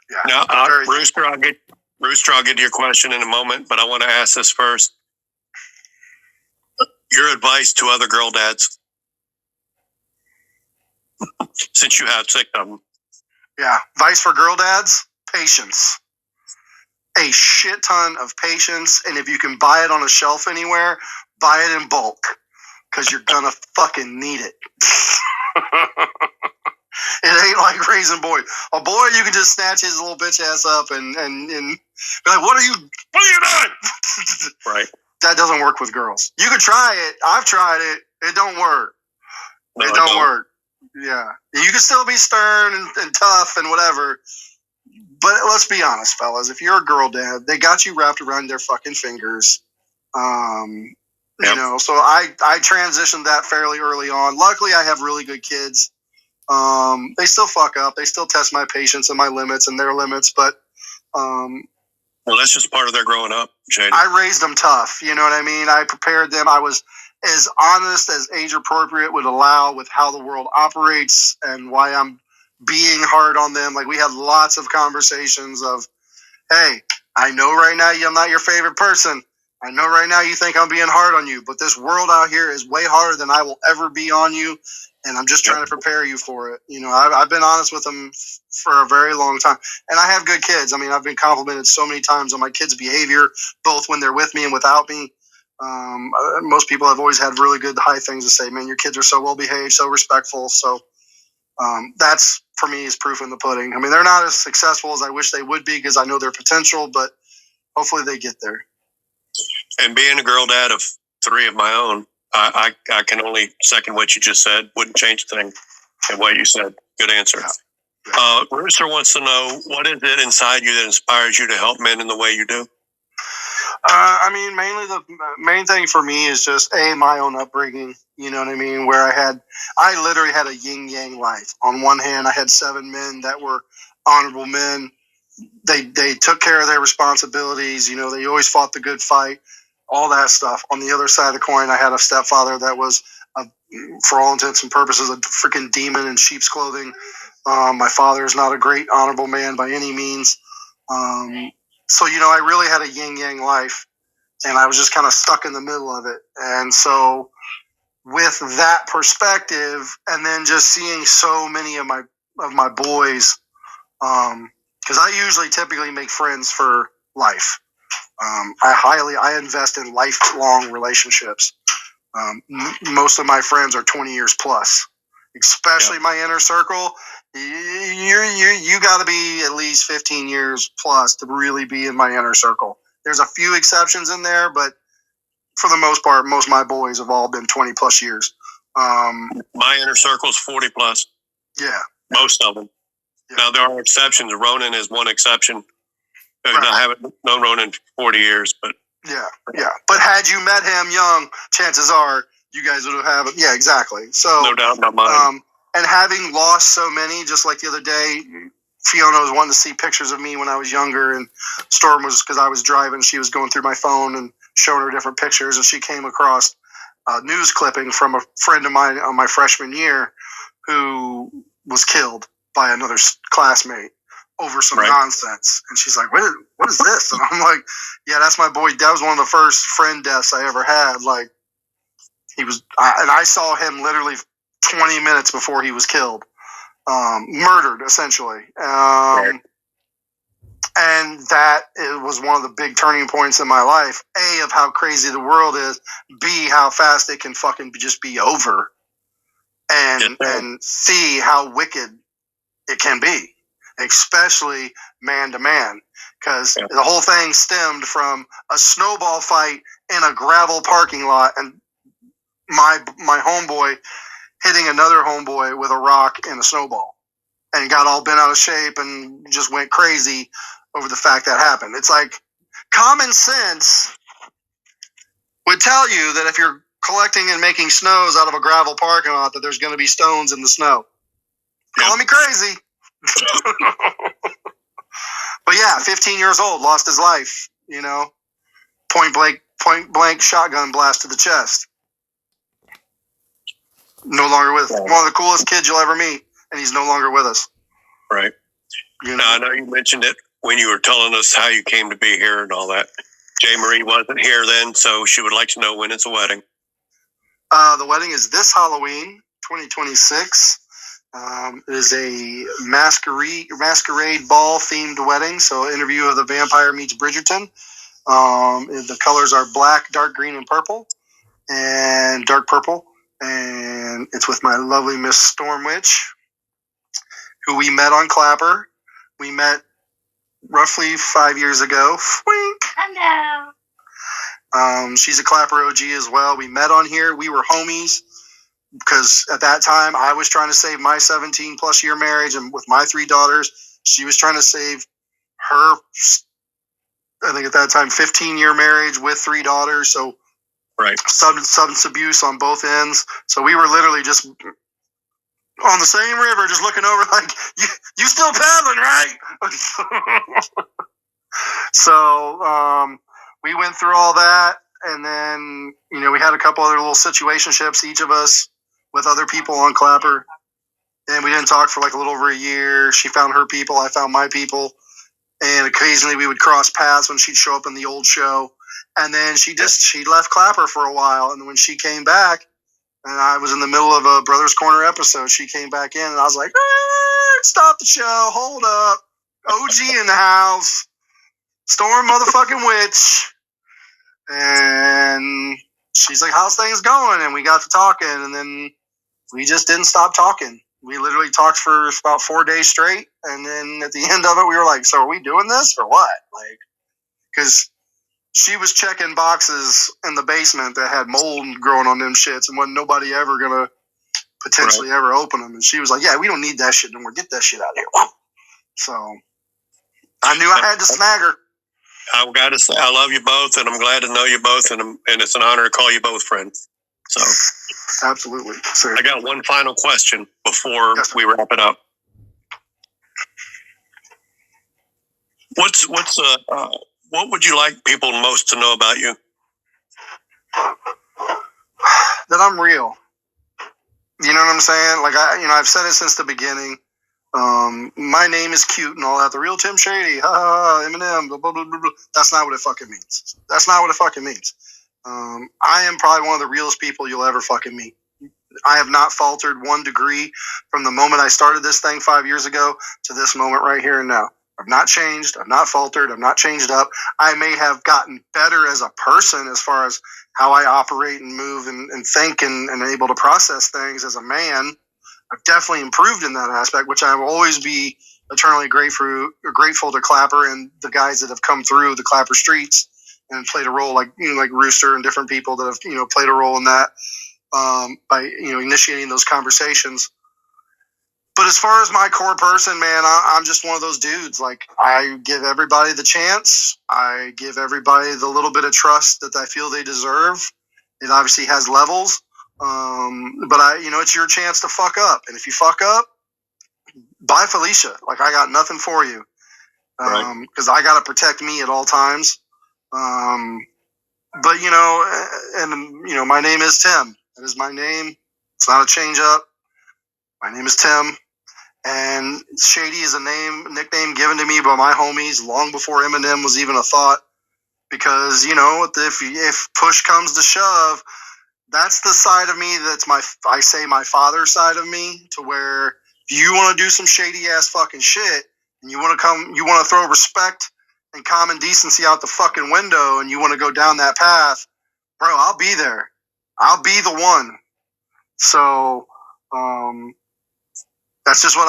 Yeah. Now, Rooster, I'll get to your question in a moment, but I want to ask this first. Your advice to other girl dads, since you have 6 of them. Yeah. Advice for girl dads, patience. A shit ton of patience. And if you can buy it on a shelf anywhere, buy it in bulk. Because you're going to fucking need it. It ain't like raising boy. A boy, you can just snatch his little bitch ass up and be like, what are you doing? Right. That doesn't work with girls. You can try it. I've tried it. It don't work. No, it don't work. Yeah. You can still be stern and tough and whatever. But let's be honest, fellas. If you're a girl dad, they got you wrapped around their fucking fingers. Yep. So I transitioned that fairly early on. Luckily, I have really good kids. They still fuck up. They still test my patience and my limits and their limits. But well, that's just part of their growing up, Shady. I raised them tough. You know what I mean? I prepared them. I was as honest as age appropriate would allow with how the world operates and why I'm being hard on them. Like, we had lots of conversations of, hey, I know right now I'm not your favorite person. I know right now you think I'm being hard on you, but this world out here is way harder than I will ever be on you. And I'm just trying to prepare you for it. I've been honest with them for a very long time. And I have good kids. I mean, I've been complimented so many times on my kids' behavior, both when they're with me and without me. Most people have always had really good high things to say. Man, your kids are so well behaved, so respectful. So that's, for me, is proof in the pudding. I mean, they're not as successful as I wish they would be because I know their potential, but hopefully they get there. And being a girl dad of 3 of my own, I can only second what you just said. Wouldn't change a thing in what you said. Good answer. Yeah. Rooster wants to know, what is it inside you that inspires you to help men in the way you do? I mean, mainly the main thing for me is just my own upbringing. You know what I mean? Where I literally had a yin yang life. On one hand, I had 7 men that were honorable men. They took care of their responsibilities. They always fought the good fight. All that stuff. On the other side of the coin, I had a stepfather that was, for all intents and purposes, a freaking demon in sheep's clothing. My father is not a great honorable man by any means. So, I really had a yin-yang life, and I was just kind of stuck in the middle of it. And so with that perspective, and then just seeing so many of my boys, because I typically make friends for life. I invest in lifelong relationships. Most of my friends are 20 years plus, especially my inner circle. You got to be at least 15 years plus to really be in my inner circle. There's a few exceptions in there, but for the most part, most of my boys have all been 20 plus years. My inner circle is 40 plus. Yeah. Most of them. Yeah. Now, there are exceptions. Ronan is one exception. Right. I haven't known Ronan for 40 years, but... Yeah. But had you met him young, chances are you guys would have him. Yeah, exactly. So, no doubt in my mind. And having lost so many, just like the other day, Fiona was wanting to see pictures of me when I was younger, and Storm was, because I was driving, she was going through my phone and showing her different pictures, and she came across a news clipping from a friend of mine on my freshman year who was killed by another classmate over some nonsense. And she's like, what is this? And I'm like, yeah, that's my boy. That was one of the first friend deaths I ever had. Like, he was, and I saw him literally 20 minutes before he was killed, murdered essentially. And that was one of the big turning points in my life. A, of how crazy the world is. B, how fast it can fucking just be over. And C, how wicked it can be, especially man to man. Because the whole thing stemmed from a snowball fight in a gravel parking lot, and my homeboy hitting another homeboy with a rock and a snowball, and got all bent out of shape and just went crazy over the fact that happened. It's like common sense would tell you that if you're collecting and making snows out of a gravel parking lot, that there's going to be stones in the snow. Call me crazy. But yeah, 15 years old, lost his life, point blank shotgun blast to the chest. No longer with us. One of the coolest kids you'll ever meet, and he's no longer with us. Right. Now, I know you mentioned it when you were telling us how you came to be here and all that. Jay Marie wasn't here then, so she would like to know when it's a wedding. The wedding is this Halloween, 2026. It is a masquerade ball themed wedding. So, Interview of the Vampire meets Bridgerton. The colors are black, dark green, and purple, and dark purple. And it's with my lovely Miss Storm Witch, who we met on Clapper. We met roughly 5 years ago. Wink. Hello. She's a Clapper OG as well. We met on here. We were homies because at that time I was trying to save my 17 plus year marriage, and with my 3 daughters, she was trying to save her, I think at that time, 15-year marriage with 3 daughters. So right. Substance abuse on both ends. So we were literally just on the same river, just looking over like, you still paddling, right? So we went through all that, and then we had a couple other little situationships, each of us, with other people on Clapper, and we didn't talk for like a little over a year. She found her people, I found my people, and occasionally we would cross paths when she'd show up in the old show. And then she left Clapper for a while, and when she came back, and I was in the middle of a Brothers Corner episode, she came back in, and I was like, stop the show, hold up, OG in the house, Storm motherfucking Witch. And she's like, how's things going? And we got to talking, and then we just didn't stop talking. We literally talked for about 4 days straight, and then at the end of it, we were like, so are we doing this or what? Like, because she was checking boxes in the basement that had mold growing on them shits, and wasn't nobody ever going to potentially ever open them. And she was like, yeah, we don't need that shit anymore. Get that shit out of here. So I knew I had to snag her. I've got to say, I love you both, and I'm glad to know you both, and it's an honor to call you both friends. So, absolutely. I got one final question before we wrap it up. What would you like people most to know about you? That I'm real. You know what I'm saying? Like I've said it since the beginning. My name is cute and all that. The real Tim Shady, Eminem, blah, blah, blah, blah. That's not what it fucking means. That's not what it fucking means. I am probably one of the realest people you'll ever fucking meet. I have not faltered 1 degree from the moment I started this thing 5 years ago to this moment right here and now. I've not changed. I've not faltered. I've not changed up. I may have gotten better as a person as far as how I operate and move and think and able to process things as a man. I've definitely improved in that aspect, which I will always be eternally grateful to Clapper and the guys that have come through the Clapper streets and played a role, like like Rooster and different people that have played a role in that by initiating those conversations. But as far as my core person, man, I'm just one of those dudes. Like, I give everybody the chance. I give everybody the little bit of trust that I feel they deserve. It obviously has levels. But it's your chance to fuck up. And if you fuck up, bye Felicia. Like, I got nothing for you. Because I got to protect me at all times. But, my name is Tim. That is my name. It's not a change up. My name is Tim. And Shady is a nickname given to me by my homies long before Eminem was even a thought. Because, if push comes to shove, that's the side of me that's my father's side of me, to where if you want to do some shady ass fucking shit and you want to throw respect and common decency out the fucking window, and you want to go down that path, bro, I'll be there. I'll be the one. So, that's just what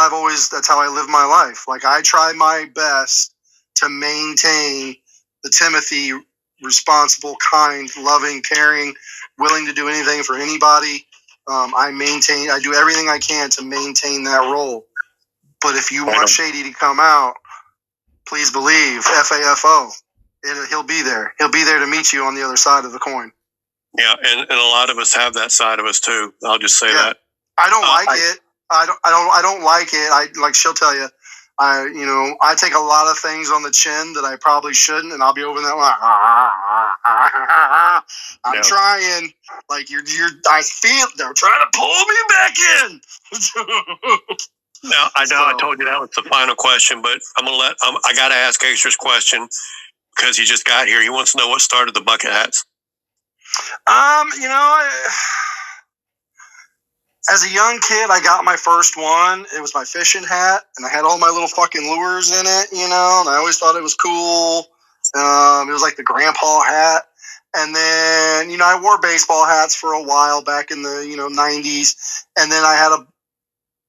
that's how I live my life. Like, I try my best to maintain the Timothy, responsible, kind, loving, caring, willing to do anything for anybody. I do everything I can to maintain that role. But if you want Shady to come out, please believe, FAFO, he'll be there. He'll be there to meet you on the other side of the coin. Yeah, and a lot of us have that side of us too. I'll just say that. I don't like it. I don't like it. She'll tell you, I take a lot of things on the chin that I probably shouldn't, and I'll be over there like, I'm trying. Like I feel they're trying to pull me back in. Now I know I told you that was the final question, but I'm gonna I gotta ask Acer's question because he just got here. He wants to know what started the bucket hats. As a young kid, I got my first one. It was my fishing hat, and I had all my little fucking lures in it, and I always thought it was cool. It was like the grandpa hat. And then, I wore baseball hats for a while back in the, 90s. And then I had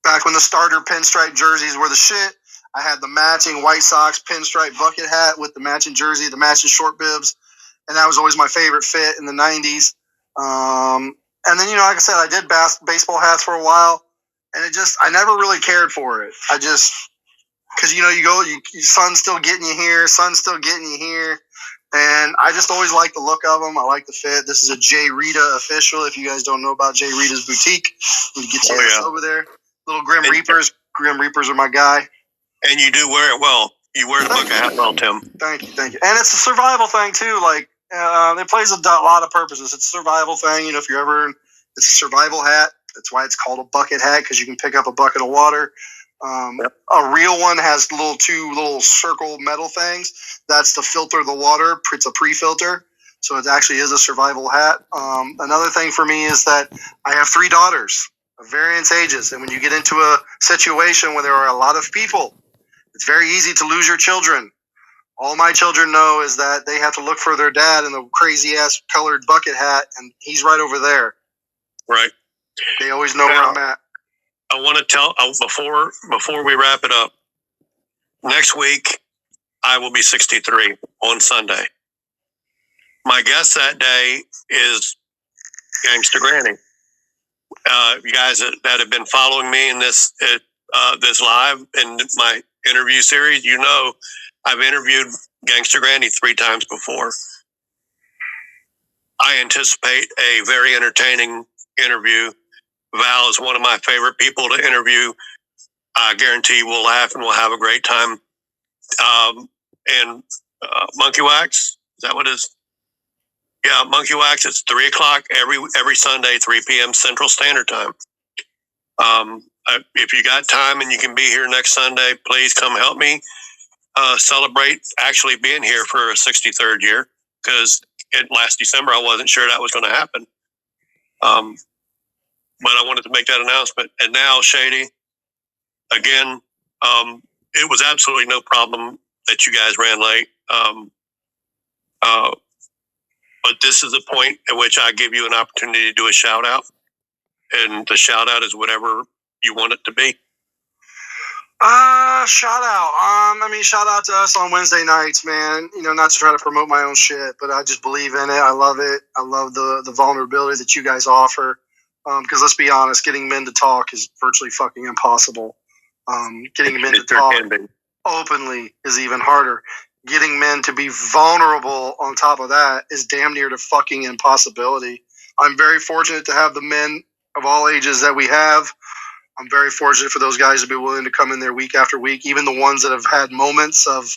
back when the starter pinstripe jerseys were the shit, I had the matching White Sox pinstripe bucket hat with the matching jersey, the matching short bibs. And that was always my favorite fit in the 90s. And then, like I said, I did baseball hats for a while, and I never really cared for it. Because, sun's still getting you here, and I just always liked the look of them. I like the fit. This is a J. Rita official. If you guys don't know about J. Rita's boutique, we get you over there. Little Grim Reapers. Grim Reapers are my guy. And you do wear it well. You wear the bucket hat well, Tim. Thank you. And it's a survival thing, too. Like, it plays a lot of purposes. It's a survival thing. If you're ever, it's a survival hat. That's why it's called a bucket hat, because you can pick up a bucket of water. A real one has two little circle metal things. That's to filter the water. It's a pre-filter. So it actually is a survival hat. Another thing for me is that I have 3 daughters of various ages. And when you get into a situation where there are a lot of people, it's very easy to lose your children. All my children know is that they have to look for their dad in the crazy-ass colored bucket hat, and he's right over there. Right. They always know where I'm at. I want to tell, before we wrap it up, next week, I will be 63 on Sunday. My guest that day is Gangsta Granny. You guys that have been following me in this live in my interview series, I've interviewed Gangsta Granny 3 times before. I anticipate a very entertaining interview. Val is one of my favorite people to interview. I guarantee we'll laugh and we'll have a great time. And Monkey Wax, is that what it is? Yeah, Monkey Wax. It's 3:00 every Sunday, 3 p.m. Central Standard Time. If you got time and you can be here next Sunday, please come help me celebrate actually being here for a 63rd year, because last December I wasn't sure that was going to happen. But I wanted to make that announcement. And now, Shady, again, it was absolutely no problem that you guys ran late. But this is the point at which I give you an opportunity to do a shout out. And the shout out is whatever you want it to be. Shout out. Shout out to us on Wednesday nights, man. Not to try to promote my own shit, but I just believe in it. I love it. I love the vulnerability that you guys offer. Because let's be honest, getting men to talk is virtually fucking impossible. Getting men to talk openly is even harder. Getting men to be vulnerable on top of that is damn near to fucking impossibility. I'm very fortunate to have the men of all ages that we have. I'm very fortunate for those guys to be willing to come in there week after week, even the ones that have had moments of,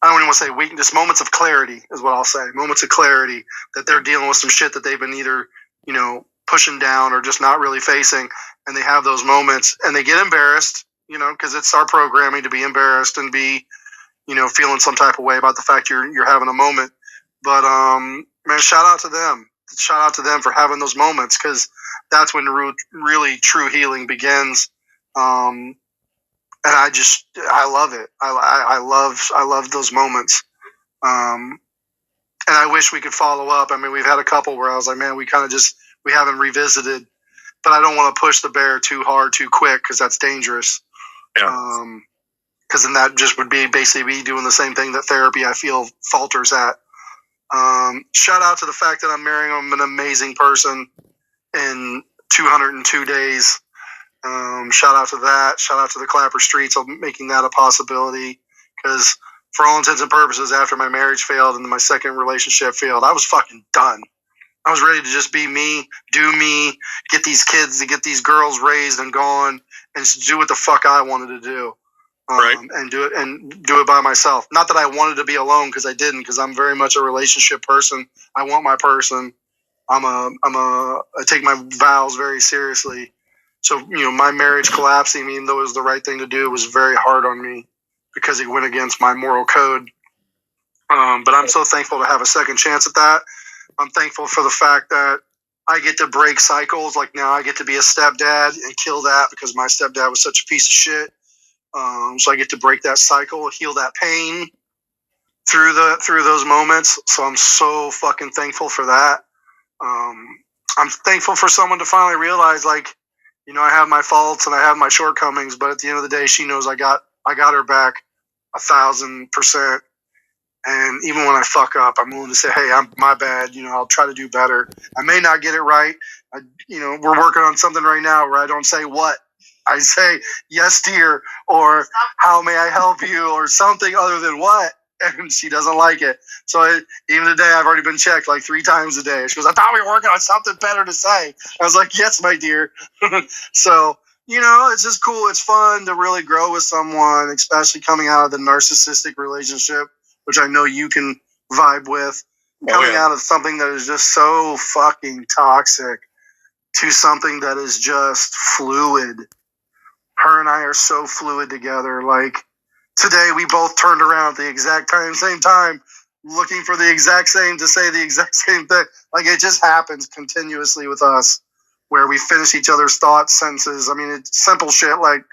I don't even want to say weakness, moments of clarity is what I'll say. Moments of clarity that they're dealing with some shit that they've been either, pushing down or just not really facing. And they have those moments and they get embarrassed, because it's our programming to be embarrassed and be, feeling some type of way about the fact you're having a moment. But, man, shout out to them. Shout out to them for having those moments, because that's when really true healing begins. And I love it. I love those moments. And I wish we could follow up. I mean, we've had a couple where I was like, man, we haven't revisited, but I don't want to push the bear too hard, too quick, because that's dangerous. Yeah. Because then that just would be basically me doing the same thing that therapy, I feel, falters at. Shout out to the fact that I'm marrying an amazing person in 202 days. Shout out to that. Shout out to the Clapper Streets of making that a possibility. Because for all intents and purposes, after my marriage failed and my second relationship failed, I was fucking done. I was ready to just be me, do me, get these kids, to get these girls raised and gone, and just do what the fuck I wanted to do. Right. And do it by myself. Not that I wanted to be alone, because I didn't, because I'm very much a relationship person. I want my person. I take my vows very seriously. So, my marriage collapsing, even though it was the right thing to do, was very hard on me because it went against my moral code. But I'm so thankful to have a second chance at that. I'm thankful for the fact that I get to break cycles. Like, now I get to be a stepdad and kill that, because my stepdad was such a piece of shit. So I get to break that cycle, heal that pain through those moments. So I'm so fucking thankful for that. I'm thankful for someone to finally realize, like, I have my faults and I have my shortcomings, but at the end of the day, she knows I got her back 1,000%. And even when I fuck up, I'm willing to say, hey, my bad. I'll try to do better. I may not get it right. We're working on something right now where I don't say what. I say, yes, dear, or how may I help you, or something other than what. And she doesn't like it. So even today, I've already been checked like 3 times a day. She goes, I thought we were working on something better to say. I was like, yes, my dear. So, it's just cool. It's fun to really grow with someone, especially coming out of the narcissistic relationship, which I know you can vibe with. Coming out of something that is just so fucking toxic to something that is just fluid. Her and I are so fluid together. Like, today we both turned around at the exact same time, looking for the exact same to say the exact same thing. Like, it just happens continuously with us, where we finish each other's thoughts, sentences. I mean, it's simple shit. Like,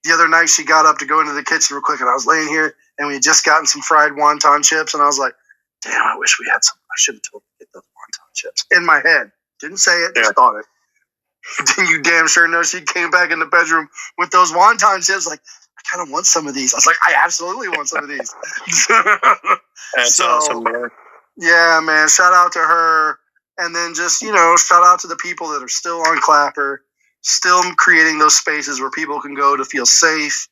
the other night she got up to go into the kitchen real quick, and I was laying here, and we had just gotten some fried wonton chips, and I was like, damn, I wish we had some. I should have told her to get those wonton chips. In my head. Didn't say it, just thought it. Then you damn sure know she came back in the bedroom with those wonton chips, like, I kind of want some of these. I was like, I absolutely want some of these. That's awesome, man. Yeah, man. Shout out to her. And then just, shout out to the people that are still on Clapper, still creating those spaces where people can go to feel safe,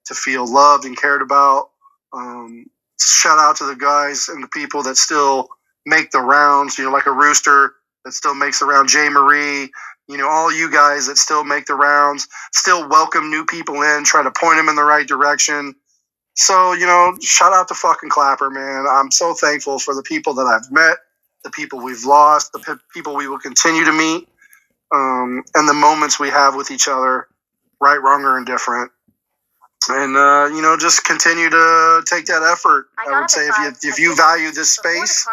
to feel loved and cared about. Shout out to the guys and the people that still make the rounds, like a Rooster that still makes the round, Jay Marie, all you guys that still make the rounds, still welcome new people in, try to point them in the right direction. So, shout out to fucking Clapper, man. I'm so thankful for the people that I've met, the people we've lost, the people we will continue to meet, and the moments we have with each other, right, wrong, or indifferent. And, just continue to take that effort. I would say if you value this space,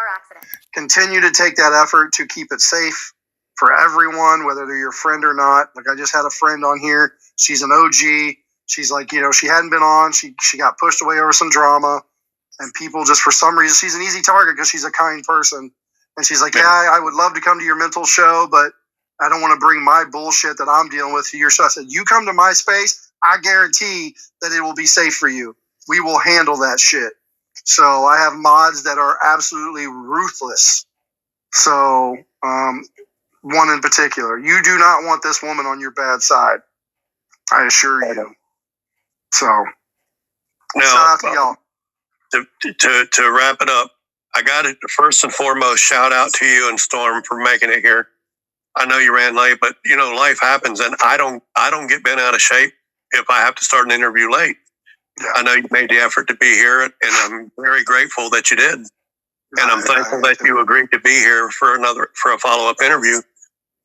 continue to take that effort to keep it safe for everyone, whether they're your friend or not. Like, I just had a friend on here. She's an OG. She's like, she hadn't been on. She got pushed away over some drama. And people just, for some reason, she's an easy target because she's a kind person. And she's like, yeah, I would love to come to your mental show, but I don't want to bring my bullshit that I'm dealing with to your show. I said, you come to my space, I guarantee that it will be safe for you. We will handle that shit. So I have mods that are absolutely ruthless. So, one in particular, you do not want this woman on your bad side. I assure you. So, now, shout out to y'all. To wrap it up, I got it. First and foremost, shout out to you and Storm for making it here. I know you ran late, but life happens, and I don't get bent out of shape if I have to start an interview late. Yeah. I know you made the effort to be here, and I'm very grateful that you did. And I'm thankful that you agreed to be here for a follow-up interview.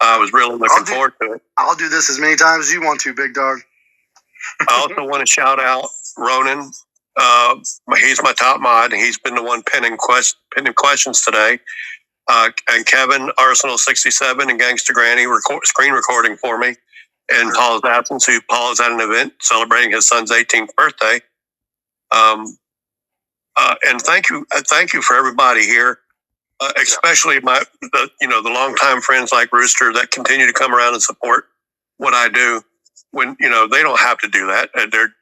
I was really looking forward to it. I'll do this as many times as you want to, big dog. I also want to shout out Ronan. He's my top mod. He's been the one pinning questions today. And Kevin, Arsenal 67, and Gangsta Granny screen recording for me. in Paul's absence, Paul is at an event celebrating his son's 18th birthday. And thank you for everybody here, especially the longtime friends like Rooster that continue to come around and support what I do. When they don't have to do that,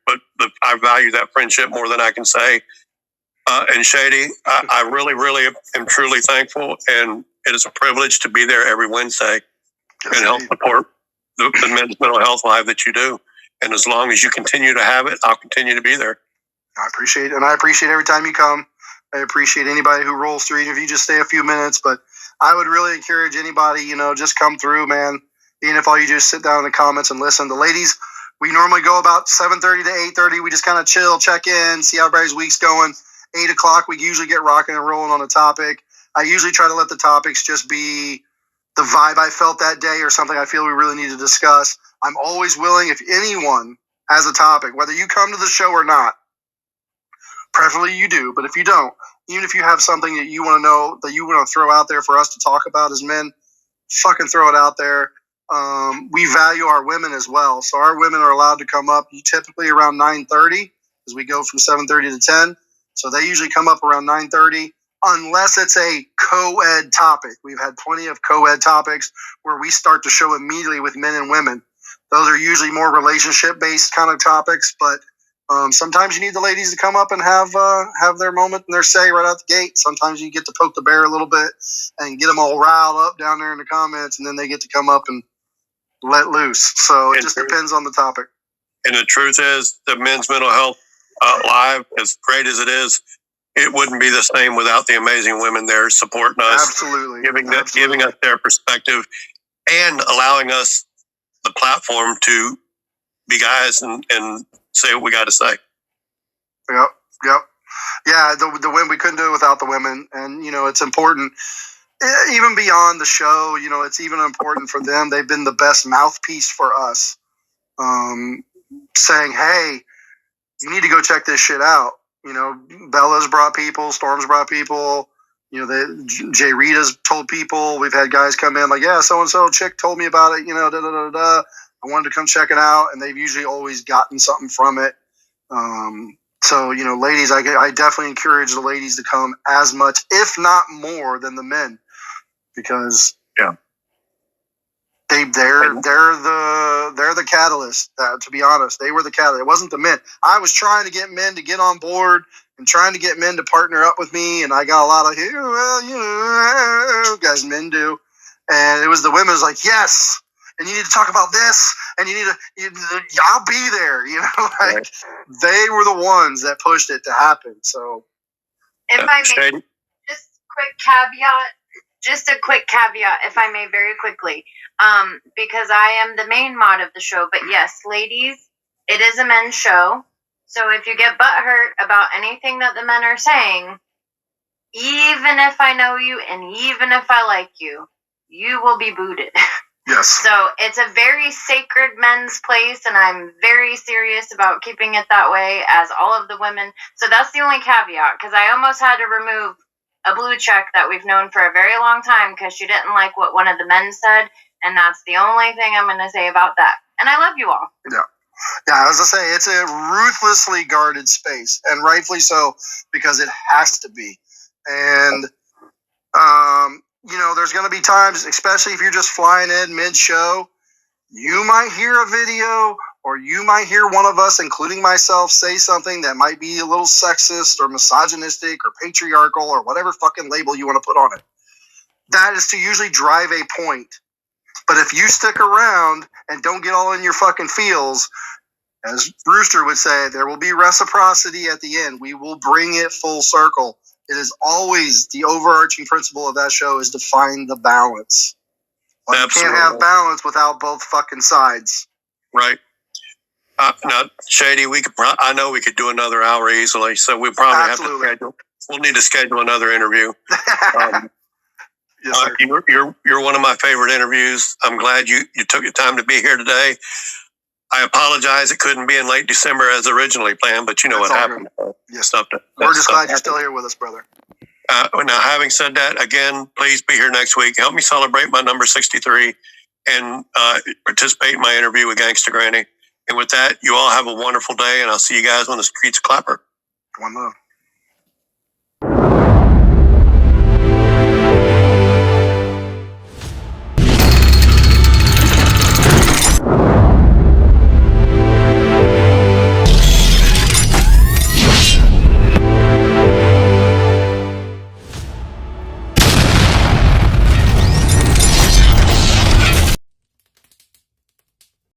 but I value that friendship more than I can say. And Shady, I really, really am truly thankful, and it is a privilege to be there every Wednesday and help support the men's mental health live that you do. And as long as you continue to have it, I'll continue to be there. I appreciate it, and I appreciate every time you come. I appreciate anybody who rolls through, even if you just stay a few minutes. But I would really encourage anybody, just come through, man. Even if all you do is sit down in the comments and listen. The ladies, we normally go about 7:30 to 8:30. We just kind of chill, check in, see how everybody's week's going. 8 o'clock, we usually get rocking and rolling on a topic. I usually try to let the topics just be the vibe I felt that day or something I feel we really need to discuss. I'm always willing, if anyone has a topic, whether you come to the show or not, preferably you do, but if you don't, even if you have something that you want to know, that you want to throw out there for us to talk about as men, fucking throw it out there. We value our women as well. So our women are allowed to come up typically around 9:30 as we go from 7:30 to 10. So they usually come up around 9:30 unless it's a co-ed topic. We've had plenty of co-ed topics where we start the show immediately with men and women. Those are usually more relationship-based kind of topics, but sometimes you need the ladies to come up and have their moment and their say right out the gate. Sometimes you get to poke the bear a little bit and get them all riled up down there in the comments, and then they get to come up and let loose. So it just depends on the topic. And the truth is, the men's mental health live, as great as it is, it wouldn't be the same without the amazing women there supporting us. Absolutely. Giving us their perspective and allowing us the platform to be guys and say what we got to say. Yep. Yeah, the women, we couldn't do it without the women. And, it's important, even beyond the show, it's even important for them. They've been the best mouthpiece for us, saying, hey, you need to go check this shit out. Bella's brought people, Storm's brought people, Jay Rita's told people. We've had guys come in like, yeah, so-and-so chick told me about it, I wanted to come check it out. And they've usually always gotten something from it. So, ladies, I definitely encourage the ladies to come as much, if not more, than the men, because they're the catalyst. To be honest, they were the catalyst. It wasn't the men. I was trying to get men to get on board and trying to get men to partner up with me, and I got a lot of guys men do, and it was the women was like, yes, and you need to talk about this, and I'll be there. Right. They were the ones that pushed it to happen. So, if I may, just a quick caveat, if I may, very quickly. Because I am the main mod of the show, but yes, ladies, it is a men's show. So if you get butthurt about anything that the men are saying, even if I know you and even if I like you, you will be booted. Yes. So it's a very sacred men's place, and I'm very serious about keeping it that way, as all of the women. So that's the only caveat, because I almost had to remove a blue check that we've known for a very long time because she didn't like what one of the men said. And that's the only thing I'm going to say about that. And I love you all. Yeah, as I say, it's a ruthlessly guarded space, and rightfully so, because it has to be. And, there's going to be times, especially if you're just flying in mid-show, you might hear a video, or you might hear one of us, including myself, say something that might be a little sexist or misogynistic or patriarchal or whatever fucking label you want to put on it. That is to usually drive a point. But if you stick around and don't get all in your fucking feels, as Brewster would say, there will be reciprocity at the end. We will bring it full circle. It is always the overarching principle of that show is to find the balance. Well, you can't have balance without both fucking sides. Right. Now, Shady, I know we could do another hour easily, so we probably have to schedule. We'll need to schedule another interview. Yes, sir. You're one of my favorite interviews. I'm glad you took your time to be here today. I apologize it couldn't be in late December as originally planned, but what happened. Yes. We're just glad you're still here with us, brother. Now, having said that, again, please be here next week. Help me celebrate my number 63 and participate in my interview with Gangsta Granny. And with that, you all have a wonderful day, and I'll see you guys on the streets of Clapper. One love.